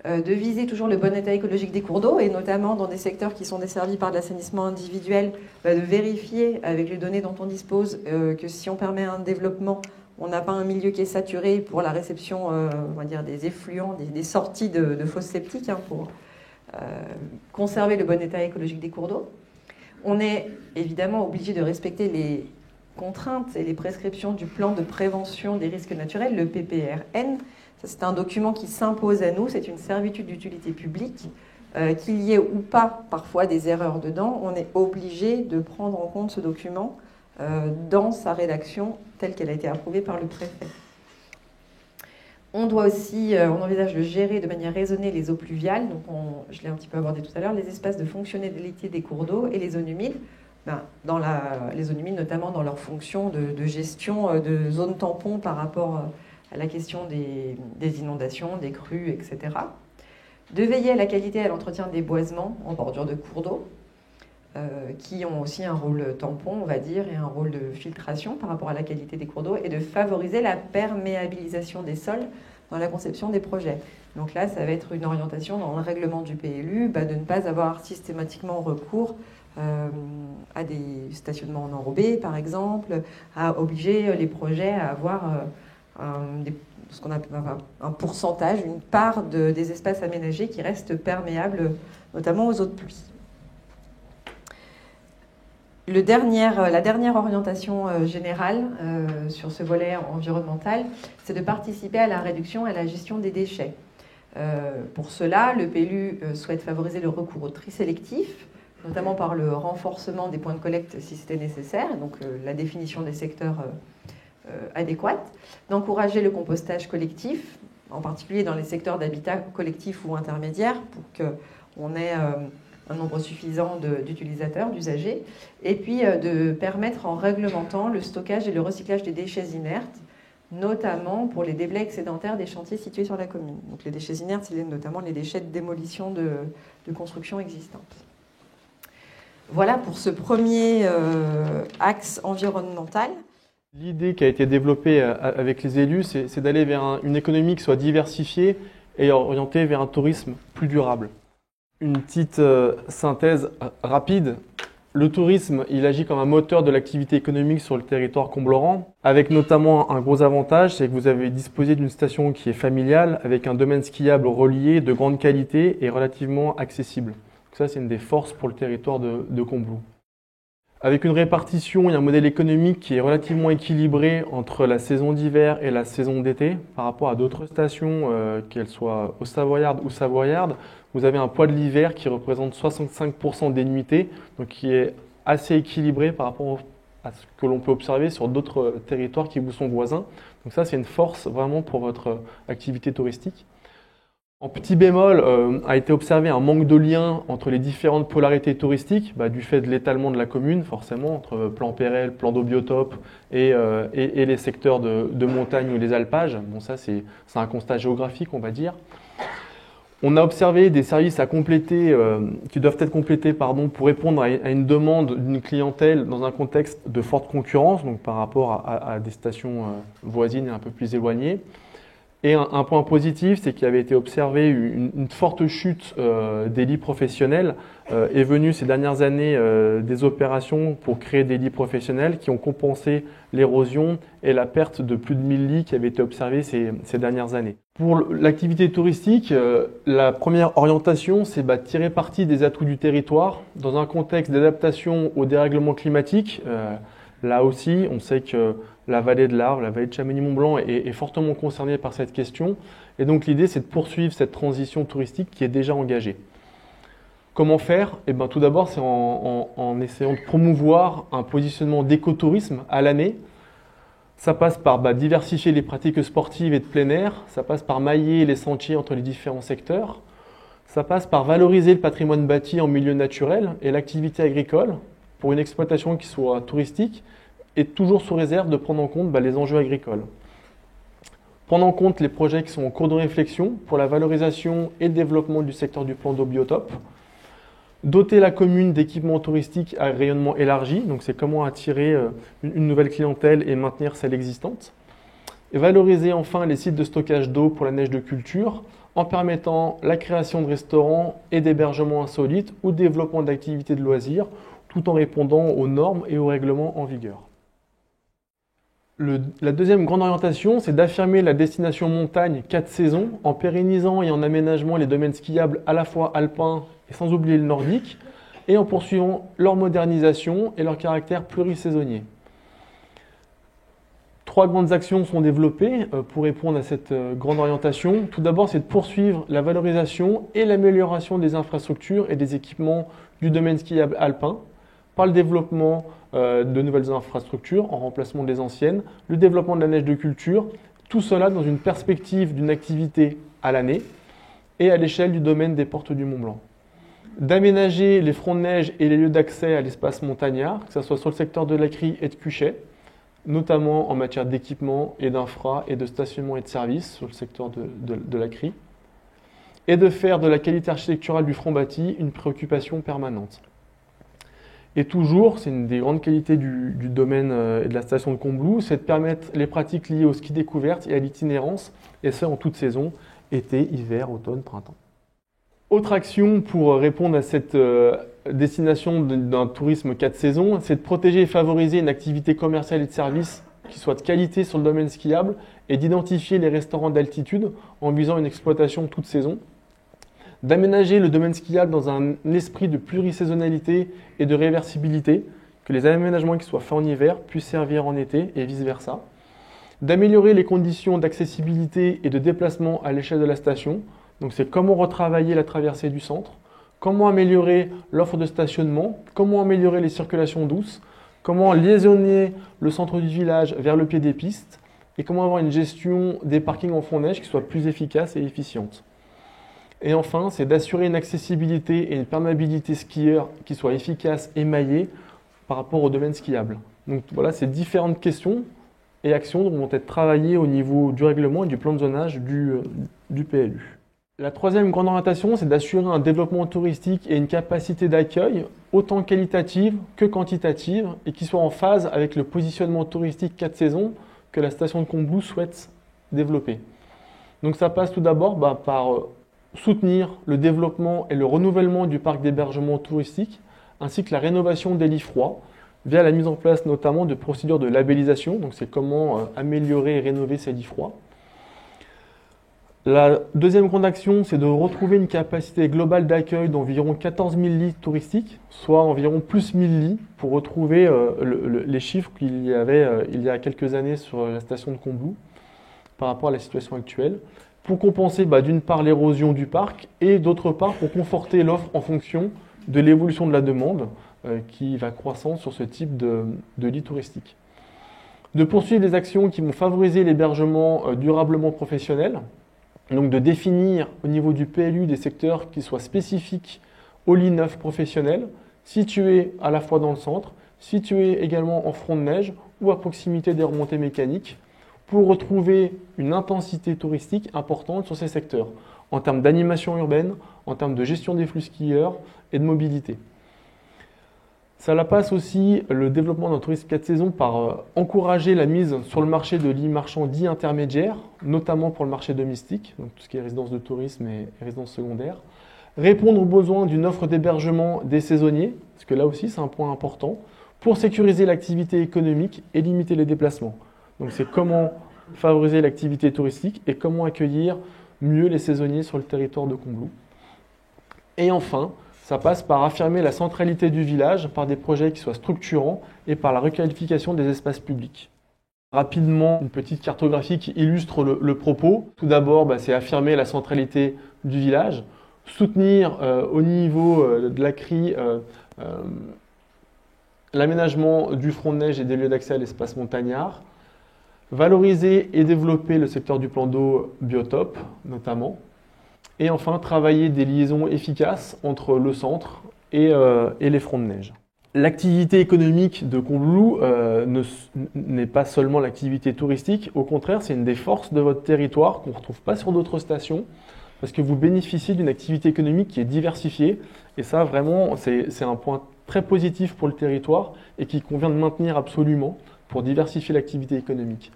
C: De viser toujours le bon état écologique des cours d'eau, et notamment dans des secteurs qui sont desservis par de l'assainissement individuel, de vérifier avec les données dont on dispose que si on permet un développement, on n'a pas un milieu qui est saturé pour la réception on va dire, des effluents, des sorties de fosses septiques, pour conserver le bon état écologique des cours d'eau. On est évidemment obligé de respecter les contraintes et les prescriptions du plan de prévention des risques naturels, le PPRN. C'est un document qui s'impose à nous, c'est une servitude d'utilité publique. Qu'il y ait ou pas parfois des erreurs dedans, on est obligé de prendre en compte ce document dans sa rédaction telle qu'elle a été approuvée par le préfet. On doit aussi, on envisage de gérer de manière raisonnée les eaux pluviales, donc je l'ai un petit peu abordé tout à l'heure, les espaces de fonctionnalité des cours d'eau et les zones humides. Dans les zones humides, notamment dans leur fonction de gestion de zones tampons par rapport à la question des inondations, des crues, etc. De veiller à la qualité et à l'entretien des boisements en bordure de cours d'eau, qui ont aussi un rôle tampon, on va dire, et un rôle de filtration par rapport à la qualité des cours d'eau, et de favoriser la perméabilisation des sols dans la conception des projets. Donc là, ça va être une orientation dans le règlement du PLU, de ne pas avoir systématiquement recours à des stationnements en enrobé, par exemple, à obliger les projets à avoir ce qu'on appelle un pourcentage, une part des espaces aménagés qui restent perméables, notamment aux eaux de pluie. La dernière orientation générale sur ce volet environnemental, c'est de participer à la réduction et à la gestion des déchets. Pour cela, le PLU souhaite favoriser le recours au tri sélectif, notamment par le renforcement des points de collecte si c'était nécessaire, donc la définition des secteurs adéquats, d'encourager le compostage collectif, en particulier dans les secteurs d'habitat collectif ou intermédiaire, pour qu'on ait un nombre suffisant d'utilisateurs, d'usagers, et puis de permettre en réglementant le stockage et le recyclage des déchets inertes, notamment pour les déblais excédentaires des chantiers situés sur la commune. Donc les déchets inertes, c'est notamment les déchets de démolition de constructions existantes. Voilà pour ce premier axe environnemental.
B: L'idée qui a été développée avec les élus, c'est d'aller vers une économie qui soit diversifiée et orientée vers un tourisme plus durable. Une petite synthèse rapide. Le tourisme, il agit comme un moteur de l'activité économique sur le territoire combloran, avec notamment un gros avantage, c'est que vous avez disposé d'une station qui est familiale, avec un domaine skiable relié, de grande qualité et relativement accessible. Donc ça, c'est une des forces pour le territoire de Combloux. Avec une répartition et un modèle économique qui est relativement équilibré entre la saison d'hiver et la saison d'été, par rapport à d'autres stations, qu'elles soient au Savoyardes ou Savoyardes, vous avez un poids de l'hiver qui représente 65% des nuitées, donc qui est assez équilibré par rapport à ce que l'on peut observer sur d'autres territoires qui vous sont voisins. Donc ça, c'est une force vraiment pour votre activité touristique. En petit bémol, a été observé un manque de lien entre les différentes polarités touristiques, du fait de l'étalement de la commune, forcément, entre plan PRL, plan d'eau biotope et les secteurs de montagne ou les alpages. Bon, ça, c'est un constat géographique, on va dire. On a observé des services à compléter, qui doivent être complétés pour répondre à une demande d'une clientèle dans un contexte de forte concurrence, donc par rapport à des stations voisines et un peu plus éloignées. Et un point positif, c'est qu'il avait été observé une forte chute des lits professionnels. Est venue ces dernières années des opérations pour créer des lits professionnels qui ont compensé l'érosion et la perte de plus de 1000 lits qui avaient été observés ces dernières années. Pour l'activité touristique, la première orientation, c'est de tirer parti des atouts du territoire dans un contexte d'adaptation au dérèglement climatique. Là aussi, on sait que la vallée de l'Arve, la vallée de Chamonix-Mont-Blanc est fortement concernée par cette question. Et donc l'idée, c'est de poursuivre cette transition touristique qui est déjà engagée. Comment faire ? Tout d'abord, c'est en essayant de promouvoir un positionnement d'écotourisme à l'année. Ça passe par diversifier les pratiques sportives et de plein air. Ça passe par mailler les sentiers entre les différents secteurs. Ça passe par valoriser le patrimoine bâti en milieu naturel et l'activité agricole pour une exploitation qui soit touristique et toujours sous réserve de prendre en compte les enjeux agricoles. Prendre en compte les projets qui sont en cours de réflexion pour la valorisation et le développement du secteur du plan d'eau biotope. Doter la commune d'équipements touristiques à rayonnement élargi, donc c'est comment attirer une nouvelle clientèle et maintenir celle existante. Et valoriser enfin les sites de stockage d'eau pour la neige de culture en permettant la création de restaurants et d'hébergements insolites ou le développement d'activités de loisirs tout en répondant aux normes et aux règlements en vigueur. La deuxième grande orientation, c'est d'affirmer la destination montagne 4 saisons en pérennisant et en aménageant les domaines skiables à la fois alpins et sans oublier le nordique et en poursuivant leur modernisation et leur caractère plurisaisonnier. 3 grandes actions sont développées pour répondre à cette grande orientation. Tout d'abord, c'est de poursuivre la valorisation et l'amélioration des infrastructures et des équipements du domaine skiable alpin par le développement de nouvelles infrastructures en remplacement des anciennes, le développement de la neige de culture, tout cela dans une perspective d'une activité à l'année et à l'échelle du domaine des Portes du Mont-Blanc. D'aménager les fronts de neige et les lieux d'accès à l'espace montagnard, que ce soit sur le secteur de Lacry et de Cuchet, notamment en matière d'équipement et d'infra et de stationnement et de services sur le secteur de Lacry, et de faire de la qualité architecturale du front bâti une préoccupation permanente. Et toujours, c'est une des grandes qualités du domaine et de la station de Combloux, c'est de permettre les pratiques liées au ski découverte et à l'itinérance, et ce en toute saison, été, hiver, automne, printemps. Autre action pour répondre à cette destination d'un tourisme 4 saisons, c'est de protéger et favoriser une activité commerciale et de services qui soit de qualité sur le domaine skiable et d'identifier les restaurants d'altitude en visant une exploitation toute saison. D'aménager le domaine skiable dans un esprit de plurisaisonnalité et de réversibilité, que les aménagements qui soient faits en hiver puissent servir en été et vice-versa. D'améliorer les conditions d'accessibilité et de déplacement à l'échelle de la station, donc c'est comment retravailler la traversée du centre, comment améliorer l'offre de stationnement, comment améliorer les circulations douces, comment liaisonner le centre du village vers le pied des pistes et comment avoir une gestion des parkings en fond neige qui soit plus efficace et efficiente. Et enfin, c'est d'assurer une accessibilité et une perméabilité skieur qui soit efficace et maillée par rapport au domaine skiable. Donc voilà, ces différentes questions et actions vont être travaillées au niveau du règlement et du plan de zonage du PLU. La troisième grande orientation, c'est d'assurer un développement touristique et une capacité d'accueil autant qualitative que quantitative et qui soit en phase avec le positionnement touristique 4 saisons que la station de Combloux souhaite développer. Donc ça passe tout d'abord par soutenir le développement et le renouvellement du parc d'hébergement touristique, ainsi que la rénovation des lits froids, via la mise en place notamment de procédures de labellisation, donc c'est comment améliorer et rénover ces lits froids. La deuxième grande action, c'est de retrouver une capacité globale d'accueil d'environ 14 000 lits touristiques, soit environ plus 1000 lits, pour retrouver les chiffres qu'il y avait il y a quelques années sur la station de Combloux par rapport à la situation actuelle, pour compenser d'une part l'érosion du parc et d'autre part pour conforter l'offre en fonction de l'évolution de la demande qui va croissant sur ce type de lit touristique. De poursuivre des actions qui vont favoriser l'hébergement durablement professionnel, donc de définir au niveau du PLU des secteurs qui soient spécifiques aux lits neufs professionnels, situés à la fois dans le centre, situés également en front de neige ou à proximité des remontées mécaniques, pour retrouver une intensité touristique importante sur ces secteurs, en termes d'animation urbaine, en termes de gestion des flux skieurs et de mobilité. Cela passe aussi le développement d'un tourisme 4 saisons par encourager la mise sur le marché de lits marchands dits intermédiaires, notamment pour le marché domestique, donc tout ce qui est résidence de tourisme et résidence secondaire. Répondre aux besoins d'une offre d'hébergement des saisonniers, parce que là aussi c'est un point important, pour sécuriser l'activité économique et limiter les déplacements. Donc c'est comment favoriser l'activité touristique et comment accueillir mieux les saisonniers sur le territoire de Combloux. Et enfin, ça passe par affirmer la centralité du village par des projets qui soient structurants et par la requalification des espaces publics. Rapidement, une petite cartographie qui illustre le propos. Tout d'abord, c'est affirmer la centralité du village, soutenir au niveau de l'ACRI l'aménagement du front de neige et des lieux d'accès à l'espace montagnard, valoriser et développer le secteur du plan d'eau biotope, notamment, Et enfin, travailler des liaisons efficaces entre le centre et les fronts de neige. L'activité économique de Combloux n'est pas seulement l'activité touristique, au contraire, c'est une des forces de votre territoire qu'on ne retrouve pas sur d'autres stations, parce que vous bénéficiez d'une activité économique qui est diversifiée, et ça vraiment, c'est un point très positif pour le territoire et qu'il convient de maintenir absolument pour diversifier l'activité économique.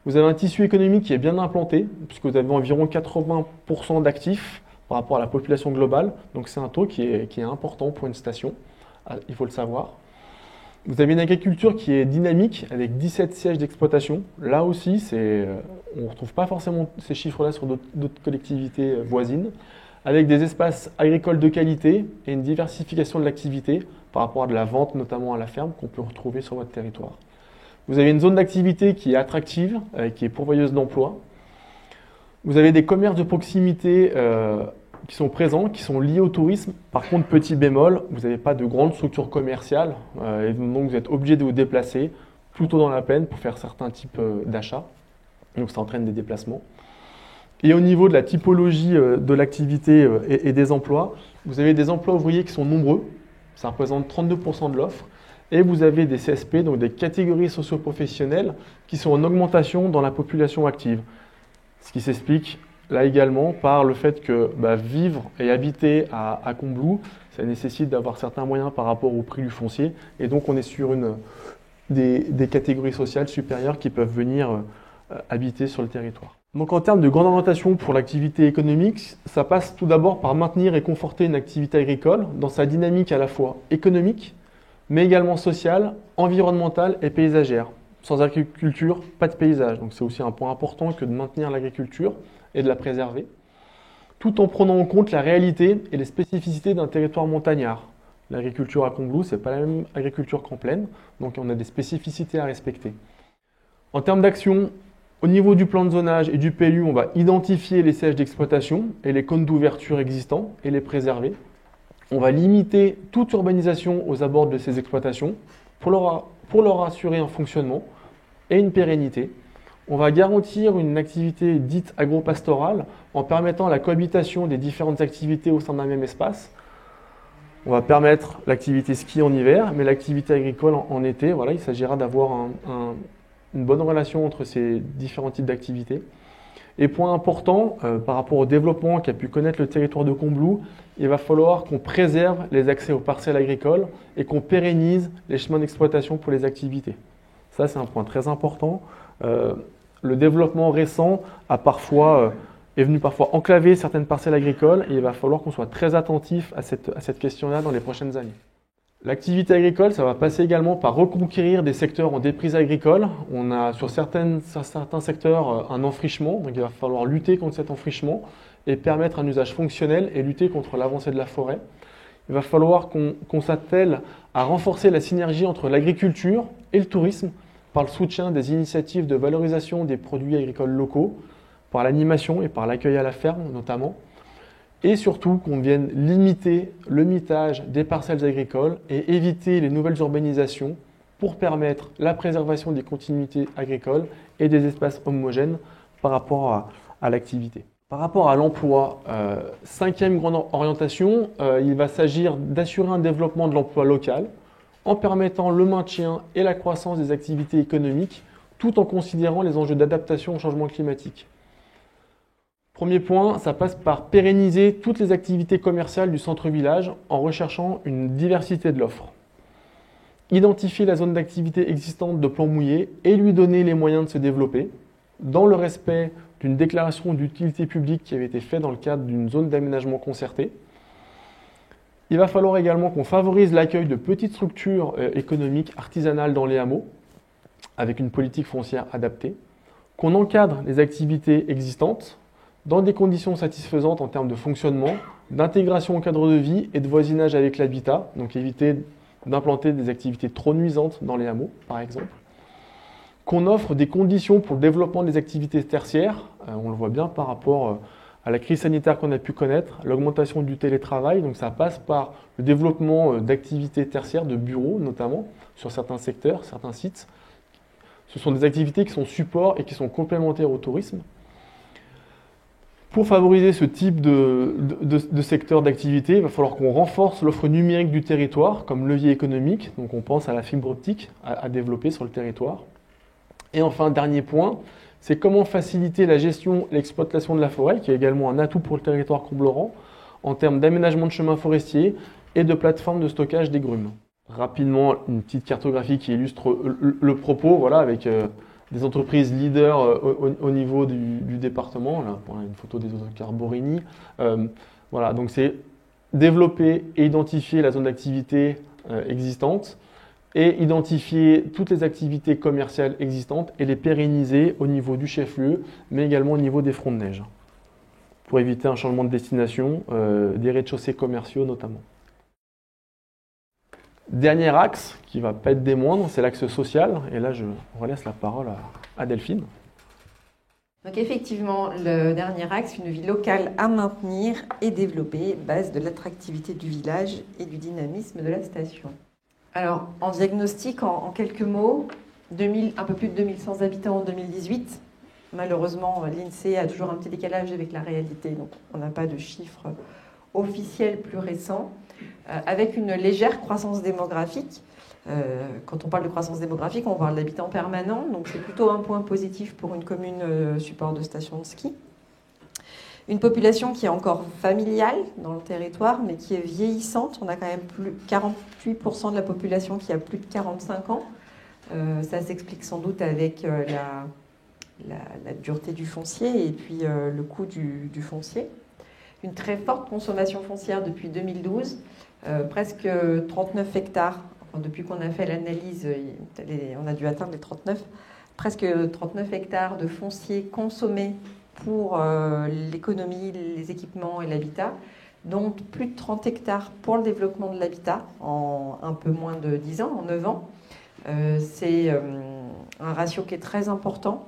B: Vous avez un tissu économique qui est bien implanté, puisque vous avez environ 80% d'actifs par rapport à la population globale, donc c'est un taux qui est important pour une station, il faut le savoir. Vous avez une agriculture qui est dynamique, avec 17 sièges d'exploitation. Là aussi, on ne retrouve pas forcément ces chiffres-là sur d'autres collectivités voisines, avec des espaces agricoles de qualité et une diversification de l'activité par rapport à de la vente, notamment à la ferme, qu'on peut retrouver sur votre territoire. Vous avez une zone d'activité qui est attractive, qui est pourvoyeuse d'emplois. Vous avez des commerces de proximité qui sont présents, qui sont liés au tourisme. Par contre, petit bémol, vous n'avez pas de grande structure commerciale, et donc vous êtes obligé de vous déplacer plutôt dans la plaine pour faire certains types d'achats. Donc ça entraîne des déplacements. Et au niveau de la typologie de l'activité et des emplois, vous avez des emplois ouvriers qui sont nombreux, ça représente 32% de l'offre. Et vous avez des CSP, donc des catégories socio-professionnelles, qui sont en augmentation dans la population active. Ce qui s'explique là également par le fait que vivre et habiter à Combloux, ça nécessite d'avoir certains moyens par rapport au prix du foncier. Et donc on est sur des catégories sociales supérieures qui peuvent venir habiter sur le territoire. Donc en termes de grande orientation pour l'activité économique, ça passe tout d'abord par maintenir et conforter une activité agricole dans sa dynamique à la fois économique, mais également sociale, environnementale et paysagère. Sans agriculture, pas de paysage. Donc c'est aussi un point important que de maintenir l'agriculture et de la préserver, tout en prenant en compte la réalité et les spécificités d'un territoire montagnard. L'agriculture à Combloux, ce n'est pas la même agriculture qu'en plaine, donc on a des spécificités à respecter. En termes d'action, au niveau du plan de zonage et du PLU, on va identifier les sièges d'exploitation et les cônes d'ouverture existants et les préserver. On va limiter toute urbanisation aux abords de ces exploitations pour leur assurer un fonctionnement et une pérennité. On va garantir une activité dite agro-pastorale en permettant la cohabitation des différentes activités au sein d'un même espace. On va permettre l'activité ski en hiver, mais l'activité agricole en été. Voilà, il s'agira d'avoir une bonne relation entre ces différents types d'activités. Et point important, par rapport au développement qu'a pu connaître le territoire de Combloux, il va falloir qu'on préserve les accès aux parcelles agricoles et qu'on pérennise les chemins d'exploitation pour les activités. Ça, c'est un point très important. Le développement récent est venu parfois enclaver certaines parcelles agricoles et il va falloir qu'on soit très attentif à cette question-là dans les prochaines années. L'activité agricole, ça va passer également par reconquérir des secteurs en déprise agricole. On a sur certains secteurs un enfrichement, donc il va falloir lutter contre cet enfrichement et permettre un usage fonctionnel et lutter contre l'avancée de la forêt. Il va falloir qu'on s'attelle à renforcer la synergie entre l'agriculture et le tourisme par le soutien des initiatives de valorisation des produits agricoles locaux, par l'animation et par l'accueil à la ferme notamment. Et surtout qu'on vienne limiter le mitage des parcelles agricoles et éviter les nouvelles urbanisations pour permettre la préservation des continuités agricoles et des espaces homogènes par rapport à l'activité. Par rapport à l'emploi, cinquième grande orientation, il va s'agir d'assurer un développement de l'emploi local en permettant le maintien et la croissance des activités économiques tout en considérant les enjeux d'adaptation au changement climatique. Premier point, ça passe par pérenniser toutes les activités commerciales du centre-village en recherchant une diversité de l'offre. Identifier la zone d'activité existante de plan mouillé et lui donner les moyens de se développer dans le respect d'une déclaration d'utilité publique qui avait été faite dans le cadre d'une zone d'aménagement concerté. Il va falloir également qu'on favorise l'accueil de petites structures économiques artisanales dans les hameaux avec une politique foncière adaptée, qu'on encadre les activités existantes dans des conditions satisfaisantes en termes de fonctionnement, d'intégration au cadre de vie et de voisinage avec l'habitat, donc éviter d'implanter des activités trop nuisantes dans les hameaux, par exemple. Qu'on offre des conditions pour le développement des activités tertiaires, on le voit bien par rapport à la crise sanitaire qu'on a pu connaître, l'augmentation du télétravail, donc ça passe par le développement d'activités tertiaires, de bureaux notamment, sur certains secteurs, certains sites. Ce sont des activités qui sont supports et qui sont complémentaires au tourisme. Pour favoriser ce type de secteur d'activité, il va falloir qu'on renforce l'offre numérique du territoire comme levier économique. Donc on pense à la fibre optique à développer sur le territoire. Et enfin, dernier point, c'est comment faciliter la gestion et l'exploitation de la forêt, qui est également un atout pour le territoire combloran, en termes d'aménagement de chemins forestiers et de plateformes de stockage des grumes. Rapidement, une petite cartographie qui illustre le propos, voilà, avec des entreprises leaders au niveau du département. Là, voilà une photo des autocars Borini. Voilà, donc c'est développer et identifier la zone d'activité existante et identifier toutes les activités commerciales existantes et les pérenniser au niveau du chef-lieu, mais également au niveau des fronts de neige, pour éviter un changement de destination, des rez-de-chaussée commerciaux notamment. Dernier axe, qui ne va pas être des moindres, c'est l'axe social. Et là, je relaisse la parole à Delphine.
C: Donc effectivement, le dernier axe, une vie locale à maintenir et développer, base de l'attractivité du village et du dynamisme de la station. Alors, en diagnostic, en quelques mots, un peu plus de 2100 habitants en 2018. Malheureusement, l'INSEE a toujours un petit décalage avec la réalité, donc on n'a pas de chiffres officiels plus récents. Avec une légère croissance démographique. Quand on parle de croissance démographique, on parle d'habitants permanents, donc c'est plutôt un point positif pour une commune support de station de ski. Une population qui est encore familiale dans le territoire, mais qui est vieillissante. On a quand même 48% de la population qui a plus de 45 ans. Ça s'explique sans doute avec la dureté du foncier et puis le coût du foncier. Une très forte consommation foncière depuis 2012, presque 39 hectares. Enfin, depuis qu'on a fait l'analyse, on a dû atteindre les 39. Presque 39 hectares de foncier consommés pour l'économie, les équipements et l'habitat, dont plus de 30 hectares pour le développement de l'habitat en un peu moins de 10 ans, en 9 ans. C'est un ratio qui est très important.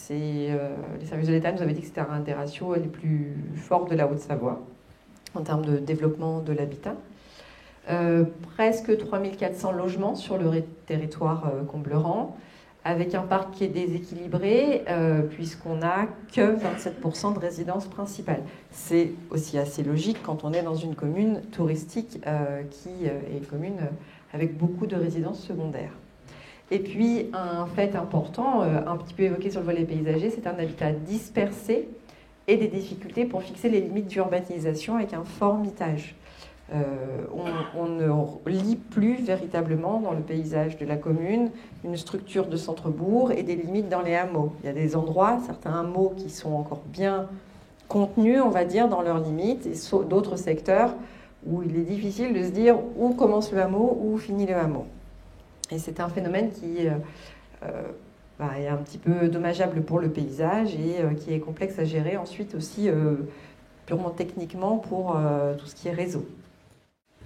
C: Les services de l'État nous avaient dit que c'était un des ratios les plus forts de la Haute-Savoie en termes de développement de l'habitat. Presque 3400 logements sur le territoire combleran, avec un parc qui est déséquilibré, puisqu'on n'a que 27% de résidences principales. C'est aussi assez logique quand on est dans une commune touristique qui est une commune avec beaucoup de résidences secondaires. Et puis, un fait important, un petit peu évoqué sur le volet paysager, c'est un habitat dispersé et des difficultés pour fixer les limites d'urbanisation avec un fort mitage. On ne lie plus véritablement dans le paysage de la commune une structure de centre-bourg et des limites dans les hameaux. Il y a des endroits, certains hameaux qui sont encore bien contenus, on va dire, dans leurs limites, et d'autres secteurs où il est difficile de se dire où commence le hameau, où finit le hameau. Et c'est un phénomène qui est un petit peu dommageable pour le paysage et qui est complexe à gérer ensuite aussi purement techniquement pour tout ce qui est réseau.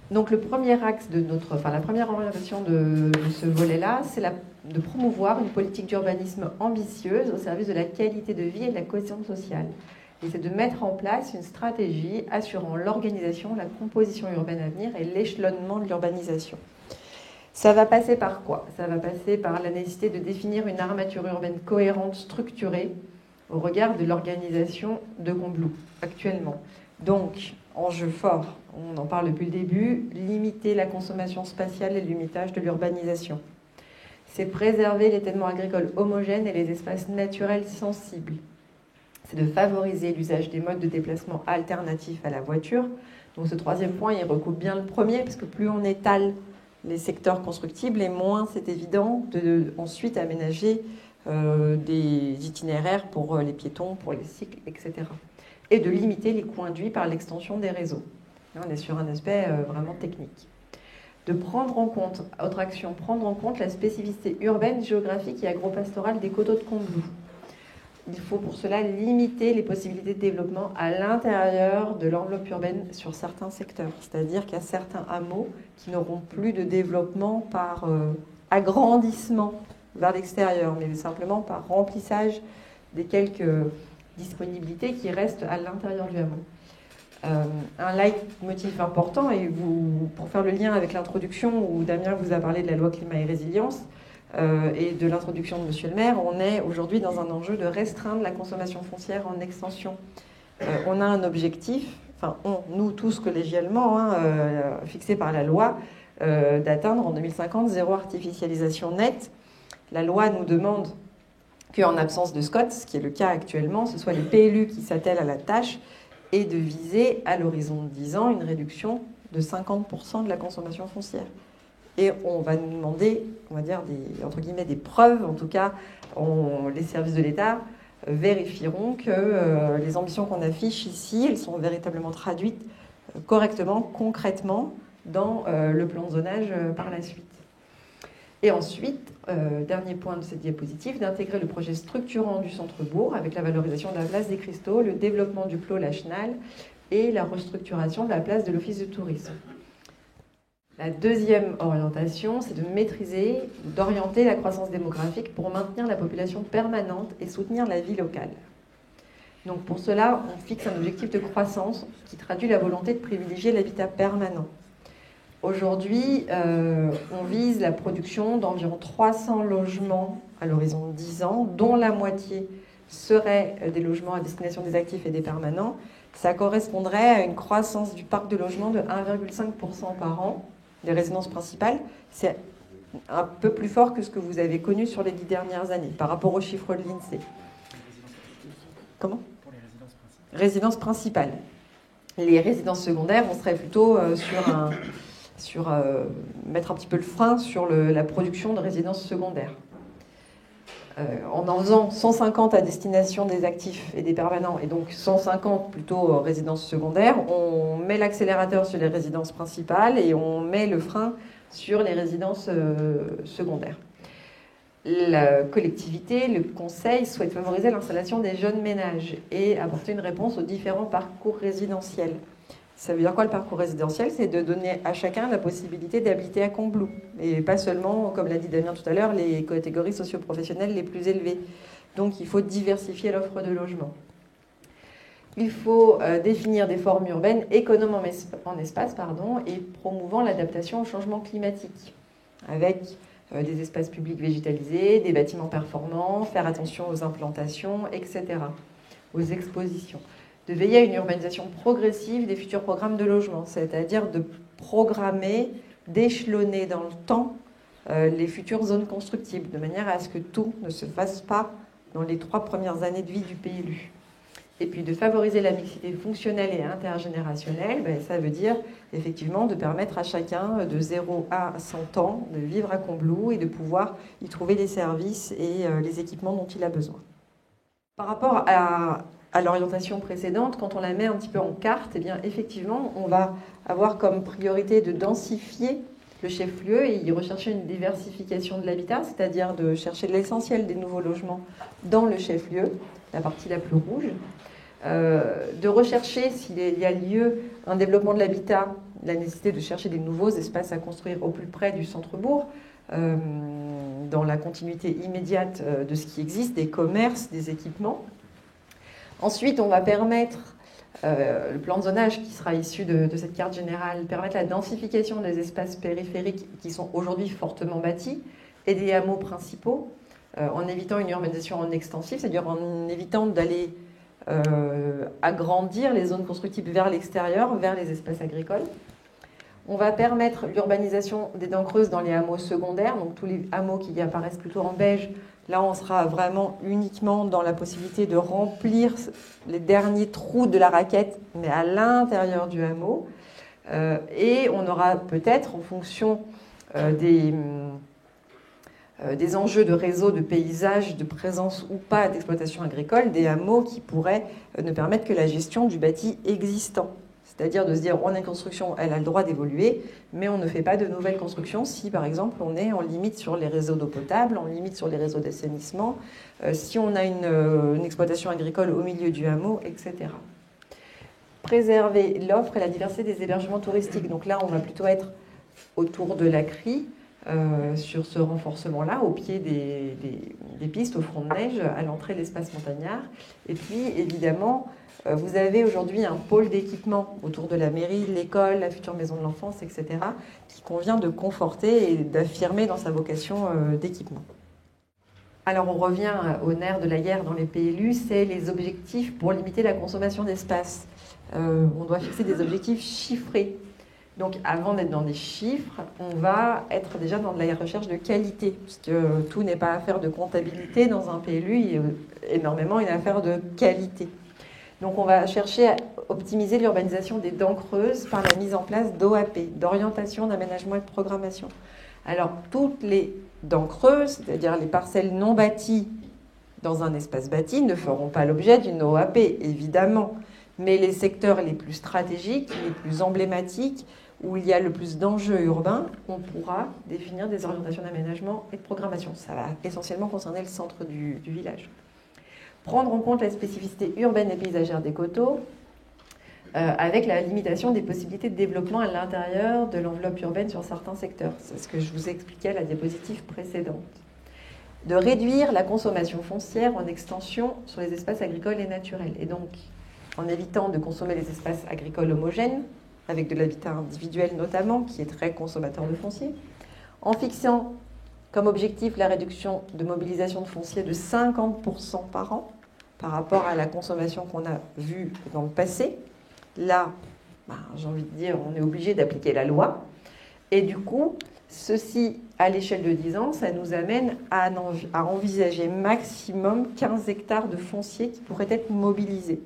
C: Donc le premier axe la première orientation de ce volet-là, c'est de promouvoir une politique d'urbanisme ambitieuse au service de la qualité de vie et de la cohésion sociale. Et c'est de mettre en place une stratégie assurant l'organisation, la composition urbaine à venir et l'échelonnement de l'urbanisation. Ça va passer par quoi? Ça va passer par la nécessité de définir une armature urbaine cohérente, structurée, au regard de l'organisation de Combloux actuellement. Donc, enjeu fort, on en parle depuis le début, limiter la consommation spatiale et l'humitage de l'urbanisation. C'est préserver l'étailement agricole homogène et les espaces naturels sensibles. C'est de favoriser l'usage des modes de déplacement alternatifs à la voiture. Donc ce troisième point, il recoupe bien le premier, parce que plus on étale les secteurs constructibles, et moins c'est évident de ensuite aménager des itinéraires pour les piétons, pour les cycles, etc. Et de limiter les coûts induits par l'extension des réseaux. Là, on est sur un aspect vraiment technique. De prendre en compte, autre action, prendre en compte la spécificité urbaine, géographique et agro-pastorale des coteaux de Combloux. Il faut pour cela limiter les possibilités de développement à l'intérieur de l'enveloppe urbaine sur certains secteurs. C'est-à-dire qu'il y a certains hameaux qui n'auront plus de développement par agrandissement vers l'extérieur, mais simplement par remplissage des quelques disponibilités qui restent à l'intérieur du hameau. Un leitmotiv important, et pour faire le lien avec l'introduction où Damien vous a parlé de la loi climat et résilience, et de l'introduction de Monsieur le maire, on est aujourd'hui dans un enjeu de restreindre la consommation foncière en extension on a un objectif, enfin nous tous collégialement, fixé par la loi, d'atteindre en 2050 zéro artificialisation nette. La loi nous demande qu'en absence de SCOT, ce qui est le cas actuellement, ce soit les PLU qui s'attellent à la tâche et de viser à l'horizon de 10 ans une réduction de 50% de la consommation foncière. Et on va nous demander, on va dire, entre guillemets, des preuves. En tout cas, les services de l'État vérifieront que les ambitions qu'on affiche ici, elles sont véritablement traduites correctement, concrètement, dans le plan de zonage par la suite. Et ensuite, dernier point de cette diapositive, d'intégrer le projet structurant du centre-bourg avec la valorisation de la place des Cristaux, le développement du Plot Lachenal et la restructuration de la place de l'Office de tourisme. La deuxième orientation, c'est de maîtriser, d'orienter la croissance démographique pour maintenir la population permanente et soutenir la vie locale. Donc pour cela, on fixe un objectif de croissance qui traduit la volonté de privilégier l'habitat permanent. Aujourd'hui, on vise la production d'environ 300 logements à l'horizon de 10 ans, dont la moitié seraient des logements à destination des actifs et des permanents. Ça correspondrait à une croissance du parc de logements de 1,5% par an, des résidences principales. C'est un peu plus fort que ce que vous avez connu sur les 10 dernières années, par rapport aux chiffres de l'INSEE. Comment ? Pour les résidences principales. Les résidences secondaires, on serait plutôt mettre un petit peu le frein sur la production de résidences secondaires. En faisant 150 à destination des actifs et des permanents, et donc 150 plutôt résidences secondaires, on met l'accélérateur sur les résidences principales et on met le frein sur les résidences secondaires. La collectivité, le conseil, souhaite favoriser l'installation des jeunes ménages et apporter une réponse aux différents parcours résidentiels. Ça veut dire quoi le parcours résidentiel? C'est de donner à chacun la possibilité d'habiter à Combloux. Et pas seulement, comme l'a dit Damien tout à l'heure, les catégories socio-professionnelles les plus élevées. Donc il faut diversifier l'offre de logement. Il faut définir des formes urbaines économes en espace et promouvant l'adaptation au changement climatique. Avec des espaces publics végétalisés, des bâtiments performants, faire attention aux implantations, etc., aux expositions. De veiller à une urbanisation progressive des futurs programmes de logement, c'est-à-dire de programmer, d'échelonner dans le temps les futures zones constructibles, de manière à ce que tout ne se fasse pas dans les 3 premières années de vie du PLU. Et puis de favoriser la mixité fonctionnelle et intergénérationnelle, ça veut dire effectivement de permettre à chacun de 0 à 100 ans de vivre à Combloux et de pouvoir y trouver les services et les équipements dont il a besoin. Par rapport à l'orientation précédente, quand on la met un petit peu en carte, effectivement, on va avoir comme priorité de densifier le chef-lieu et y rechercher une diversification de l'habitat, c'est-à-dire de chercher l'essentiel des nouveaux logements dans le chef-lieu, la partie la plus rouge, de rechercher, s'il y a lieu, un développement de l'habitat, la nécessité de chercher des nouveaux espaces à construire au plus près du centre-bourg, dans la continuité immédiate de ce qui existe, des commerces, des équipements. Ensuite, on va permettre, le plan de zonage qui sera issu de cette carte générale, permettre la densification des espaces périphériques qui sont aujourd'hui fortement bâtis et des hameaux principaux, en évitant une urbanisation en extensif, c'est-à-dire en évitant d'aller agrandir les zones constructibles vers l'extérieur, vers les espaces agricoles. On va permettre l'urbanisation des dents creuses dans les hameaux secondaires, donc tous les hameaux qui apparaissent plutôt en beige. Là, on sera vraiment uniquement dans la possibilité de remplir les derniers trous de la raquette, mais à l'intérieur du hameau. Et on aura peut-être, en fonction des enjeux de réseau, de paysage, de présence ou pas d'exploitation agricole, des hameaux qui pourraient ne permettre que la gestion du bâti existant. C'est-à-dire de se dire, on a une construction, elle a le droit d'évoluer, mais on ne fait pas de nouvelles constructions si, par exemple, on est en limite sur les réseaux d'eau potable, en limite sur les réseaux d'assainissement, si on a une exploitation agricole au milieu du hameau, etc. Préserver l'offre et la diversité des hébergements touristiques. Donc là, on va plutôt être autour de la CRI, sur ce renforcement-là, au pied des pistes, au front de neige, à l'entrée de l'espace montagnard. Et puis, évidemment, vous avez aujourd'hui un pôle d'équipement autour de la mairie, de l'école, la future maison de l'enfance, etc., qui convient de conforter et d'affirmer dans sa vocation d'équipement. Alors on revient au nerf de la guerre dans les PLU, c'est les objectifs pour limiter la consommation d'espace. On doit fixer des objectifs chiffrés. Donc avant d'être dans des chiffres, on va être déjà dans de la recherche de qualité, puisque tout n'est pas affaire de comptabilité dans un PLU, il y a énormément une affaire de qualité. Donc on va chercher à optimiser l'urbanisation des dents creuses par la mise en place d'OAP, d'orientation, d'aménagement et de programmation. Alors toutes les dents creuses, c'est-à-dire les parcelles non bâties dans un espace bâti, ne feront pas l'objet d'une OAP, évidemment. Mais les secteurs les plus stratégiques, les plus emblématiques, où il y a le plus d'enjeux urbains, on pourra définir des orientations d'aménagement et de programmation. Ça va essentiellement concerner le centre du village. Prendre en compte la spécificité urbaine et paysagère des coteaux, avec la limitation des possibilités de développement à l'intérieur de l'enveloppe urbaine sur certains secteurs. C'est ce que je vous expliquais à la diapositive précédente. De réduire la consommation foncière en extension sur les espaces agricoles et naturels. Et donc, en évitant de consommer les espaces agricoles homogènes, avec de l'habitat individuel notamment, qui est très consommateur de foncier, en fixant comme objectif la réduction de mobilisation de foncier de 50% par an par rapport à la consommation qu'on a vue dans le passé. Là, j'ai envie de dire, on est obligé d'appliquer la loi. Et du coup, ceci, à l'échelle de 10 ans, ça nous amène à envisager maximum 15 hectares de foncier qui pourraient être mobilisés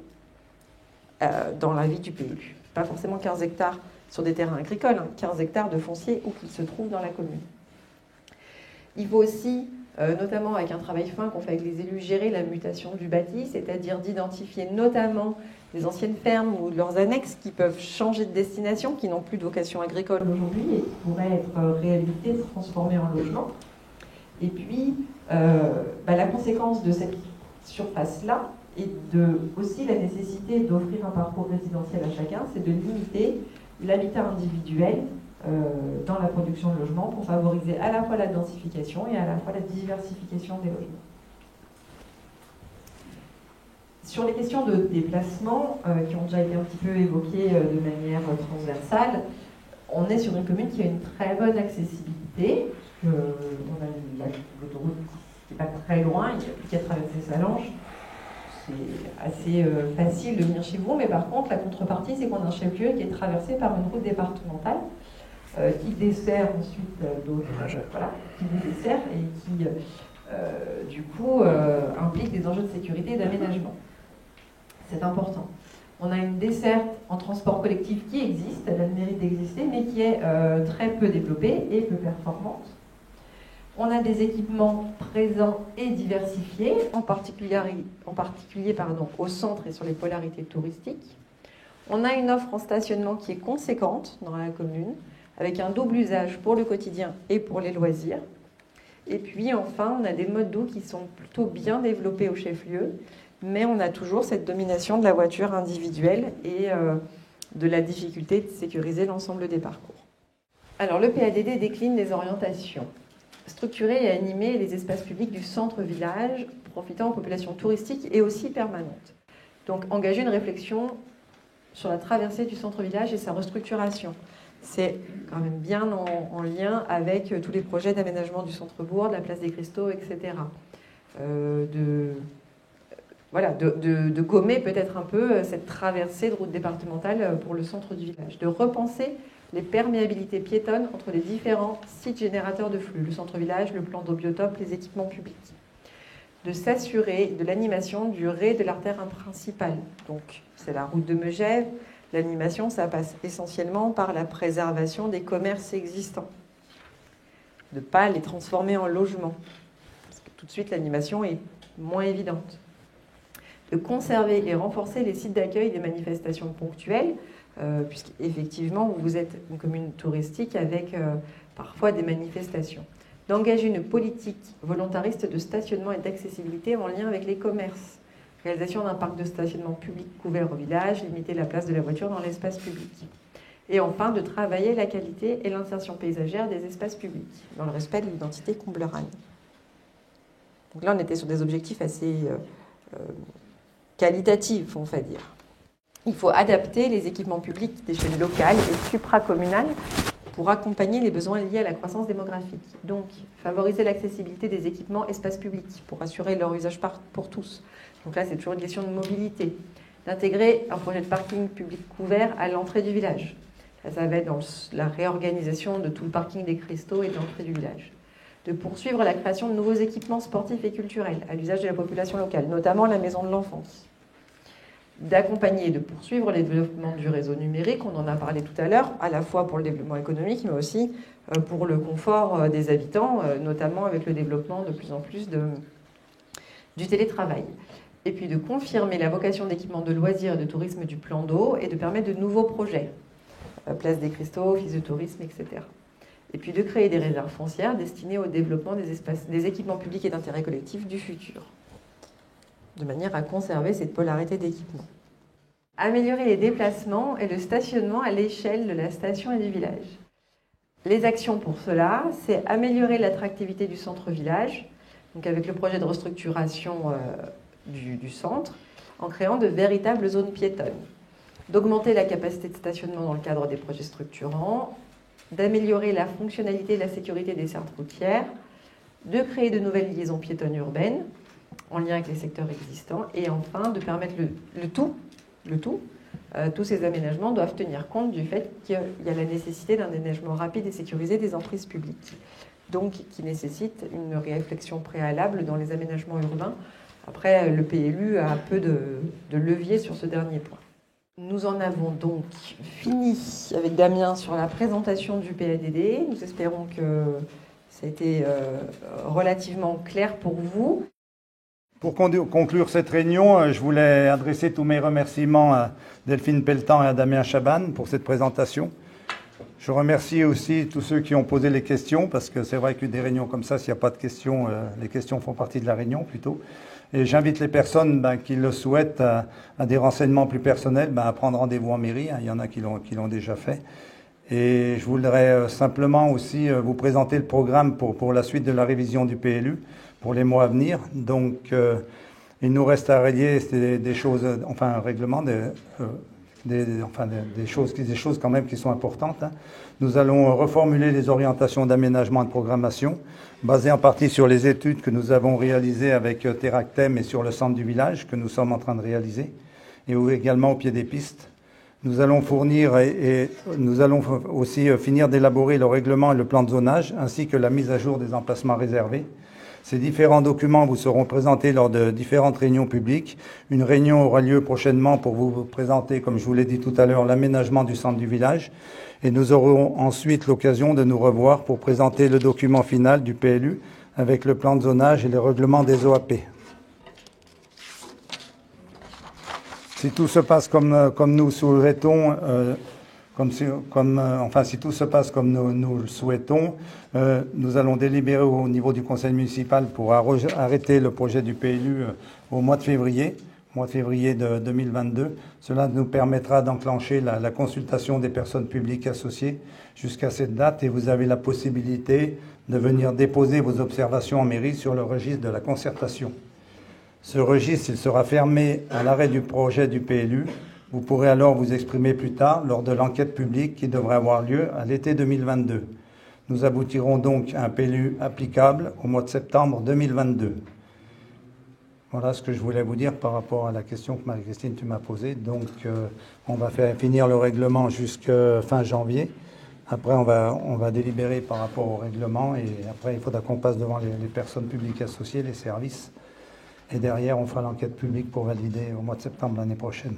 C: dans la vie du PLU. Pas forcément 15 hectares sur des terrains agricoles, 15 hectares de foncier où qu'ils se trouvent dans la commune. Il faut aussi, notamment avec un travail fin qu'on fait avec les élus, gérer la mutation du bâti, c'est-à-dire d'identifier notamment les anciennes fermes ou leurs annexes qui peuvent changer de destination, qui n'ont plus de vocation agricole aujourd'hui et qui pourraient être réhabilitées, transformées en logement. Et puis, la conséquence de cette surface-là, et aussi la nécessité d'offrir un parcours résidentiel à chacun, c'est de limiter l'habitat individuel dans la production de logements pour favoriser à la fois la densification et à la fois la diversification des logements. Sur les questions de déplacement, qui ont déjà été un petit peu évoquées de manière transversale, on est sur une commune qui a une très bonne accessibilité. On a l'autoroute qui n'est pas très loin, il n'y a plus qu'à traverser Salange. C'est assez facile de venir chez vous, mais par contre, la contrepartie, c'est qu'on a un chef-lieu qui est traversé par une route départementale qui dessert ensuite d'autres, qui vous dessert et qui, du coup, implique des enjeux de sécurité et d'aménagement. C'est important. On a une desserte en transport collectif qui existe, elle a le mérite d'exister, mais qui est très peu développée et peu performante. On a des équipements présents et diversifiés, en particulier au centre et sur les polarités touristiques. On a une offre en stationnement qui est conséquente dans la commune, avec un double usage pour le quotidien et pour les loisirs. Et puis enfin, on a des modes doux qui sont plutôt bien développés au chef-lieu, mais on a toujours cette domination de la voiture individuelle et de la difficulté de sécuriser l'ensemble des parcours. Alors le PADD décline les orientations. Structurer et animer les espaces publics du centre-village, profitant aux populations touristiques et aussi permanentes. Donc engager une réflexion sur la traversée du centre-village et sa restructuration. C'est quand même bien en lien avec tous les projets d'aménagement du centre-bourg, de la place des Cristaux, etc. De gommer peut-être un peu cette traversée de route départementale pour le centre du village. De repenser les perméabilités piétonnes entre les différents sites générateurs de flux, le centre-village, le plan d'eau biotope, les équipements publics. De s'assurer de l'animation du ré de l'artère principale. Donc, c'est la route de Megève. L'animation, ça passe essentiellement par la préservation des commerces existants. De ne pas les transformer en logements. Parce que tout de suite, l'animation est moins évidente. De conserver et renforcer les sites d'accueil des manifestations ponctuelles, puisqu'effectivement, vous êtes une commune touristique avec parfois des manifestations. D'engager une politique volontariste de stationnement et d'accessibilité en lien avec les commerces. Réalisation d'un parc de stationnement public couvert au village, limiter la place de la voiture dans l'espace public. Et enfin, de travailler la qualité et l'insertion paysagère des espaces publics, dans le respect de l'identité comblerane. Donc là, on était sur des objectifs assez qualitatifs, on va dire. Il faut adapter les équipements publics d'échelle locale et supracommunale pour accompagner les besoins liés à la croissance démographique. Donc, favoriser l'accessibilité des équipements espaces publics pour assurer leur usage pour tous. Donc là, c'est toujours une question de mobilité. D'intégrer un projet de parking public couvert à l'entrée du village. Ça va être dans la réorganisation de tout le parking des Cristaux et de l'entrée du village. De poursuivre la création de nouveaux équipements sportifs et culturels à l'usage de la population locale, notamment la maison de l'enfance. D'accompagner et de poursuivre le développement du réseau numérique, on en a parlé tout à l'heure, à la fois pour le développement économique, mais aussi pour le confort des habitants, notamment avec le développement de plus en plus du télétravail. Et puis de confirmer la vocation d'équipement de loisirs et de tourisme du plan d'eau et de permettre de nouveaux projets, place des Cristaux, office de tourisme, etc. Et puis de créer des réserves foncières destinées au développement des équipements publics et d'intérêt collectif du futur, de manière à conserver cette polarité d'équipement. Améliorer les déplacements et le stationnement à l'échelle de la station et du village. Les actions pour cela, c'est améliorer l'attractivité du centre-village, donc avec le projet de restructuration du centre, en créant de véritables zones piétonnes, d'augmenter la capacité de stationnement dans le cadre des projets structurants, d'améliorer la fonctionnalité et la sécurité des certes routières, de créer de nouvelles liaisons piétonnes urbaines, en lien avec les secteurs existants, et enfin de permettre tous ces aménagements doivent tenir compte du fait qu'il y a la nécessité d'un aménagement rapide et sécurisé des emprises publiques, donc qui nécessite une réflexion préalable dans les aménagements urbains. Après, le PLU a peu de levier sur ce dernier point. Nous en avons donc fini avec Damien sur la présentation du PADD. Nous espérons que ça a été relativement clair pour vous.
A: Pour conclure cette réunion, je voulais adresser tous mes remerciements à Delphine Pelletan et à Damien Chaban pour cette présentation. Je remercie aussi tous ceux qui ont posé les questions, parce que c'est vrai que des réunions comme ça, s'il n'y a pas de questions, les questions font partie de la réunion plutôt. Et j'invite les personnes qui le souhaitent à des renseignements plus personnels, à prendre rendez-vous en mairie. Il y en a qui l'ont déjà fait. Et je voudrais simplement aussi vous présenter le programme pour la suite de la révision du PLU pour les mois à venir. Donc, il nous reste à régler des choses, enfin un règlement, des choses quand même qui sont importantes. Nous allons reformuler les orientations d'aménagement et de programmation, basées en partie sur les études que nous avons réalisées avec Teractem et sur le centre du village, que nous sommes en train de réaliser, et également au pied des pistes. Nous allons fournir et nous allons aussi finir d'élaborer le règlement et le plan de zonage, ainsi que la mise à jour des emplacements réservés. Ces différents documents vous seront présentés lors de différentes réunions publiques. Une réunion aura lieu prochainement pour vous présenter, comme je vous l'ai dit tout à l'heure, l'aménagement du centre du village. Et nous aurons ensuite l'occasion de nous revoir pour présenter le document final du PLU avec le plan de zonage et les règlements des OAP. Si tout se passe comme nous souhaitons, si tout se passe comme nous le souhaitons, nous allons délibérer au niveau du conseil municipal pour arrêter le projet du PLU au mois de février 2022. Cela nous permettra d'enclencher la consultation des personnes publiques associées jusqu'à cette date et vous avez la possibilité de venir déposer vos observations en mairie sur le registre de la concertation. Ce registre, il sera fermé à l'arrêt du projet du PLU. Vous pourrez alors vous exprimer plus tard lors de l'enquête publique qui devrait avoir lieu à l'été 2022. Nous aboutirons donc à un PLU applicable au mois de septembre 2022. Voilà ce que je voulais vous dire par rapport à la question que Marie-Christine tu m'as posée. Donc on va finir le règlement jusqu'à fin janvier. Après on va délibérer par rapport au règlement et après il faudra qu'on passe devant les personnes publiques associées, les services. Et derrière on fera l'enquête publique pour valider au mois de septembre l'année prochaine.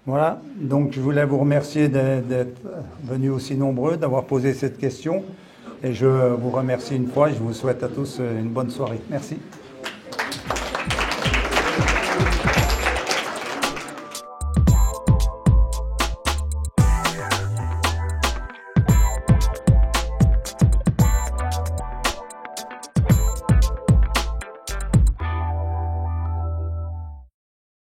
A: Voilà, donc je voulais vous remercier d'être venus aussi nombreux, d'avoir posé cette question. Et je vous remercie une fois et je vous souhaite à tous une bonne soirée. Merci.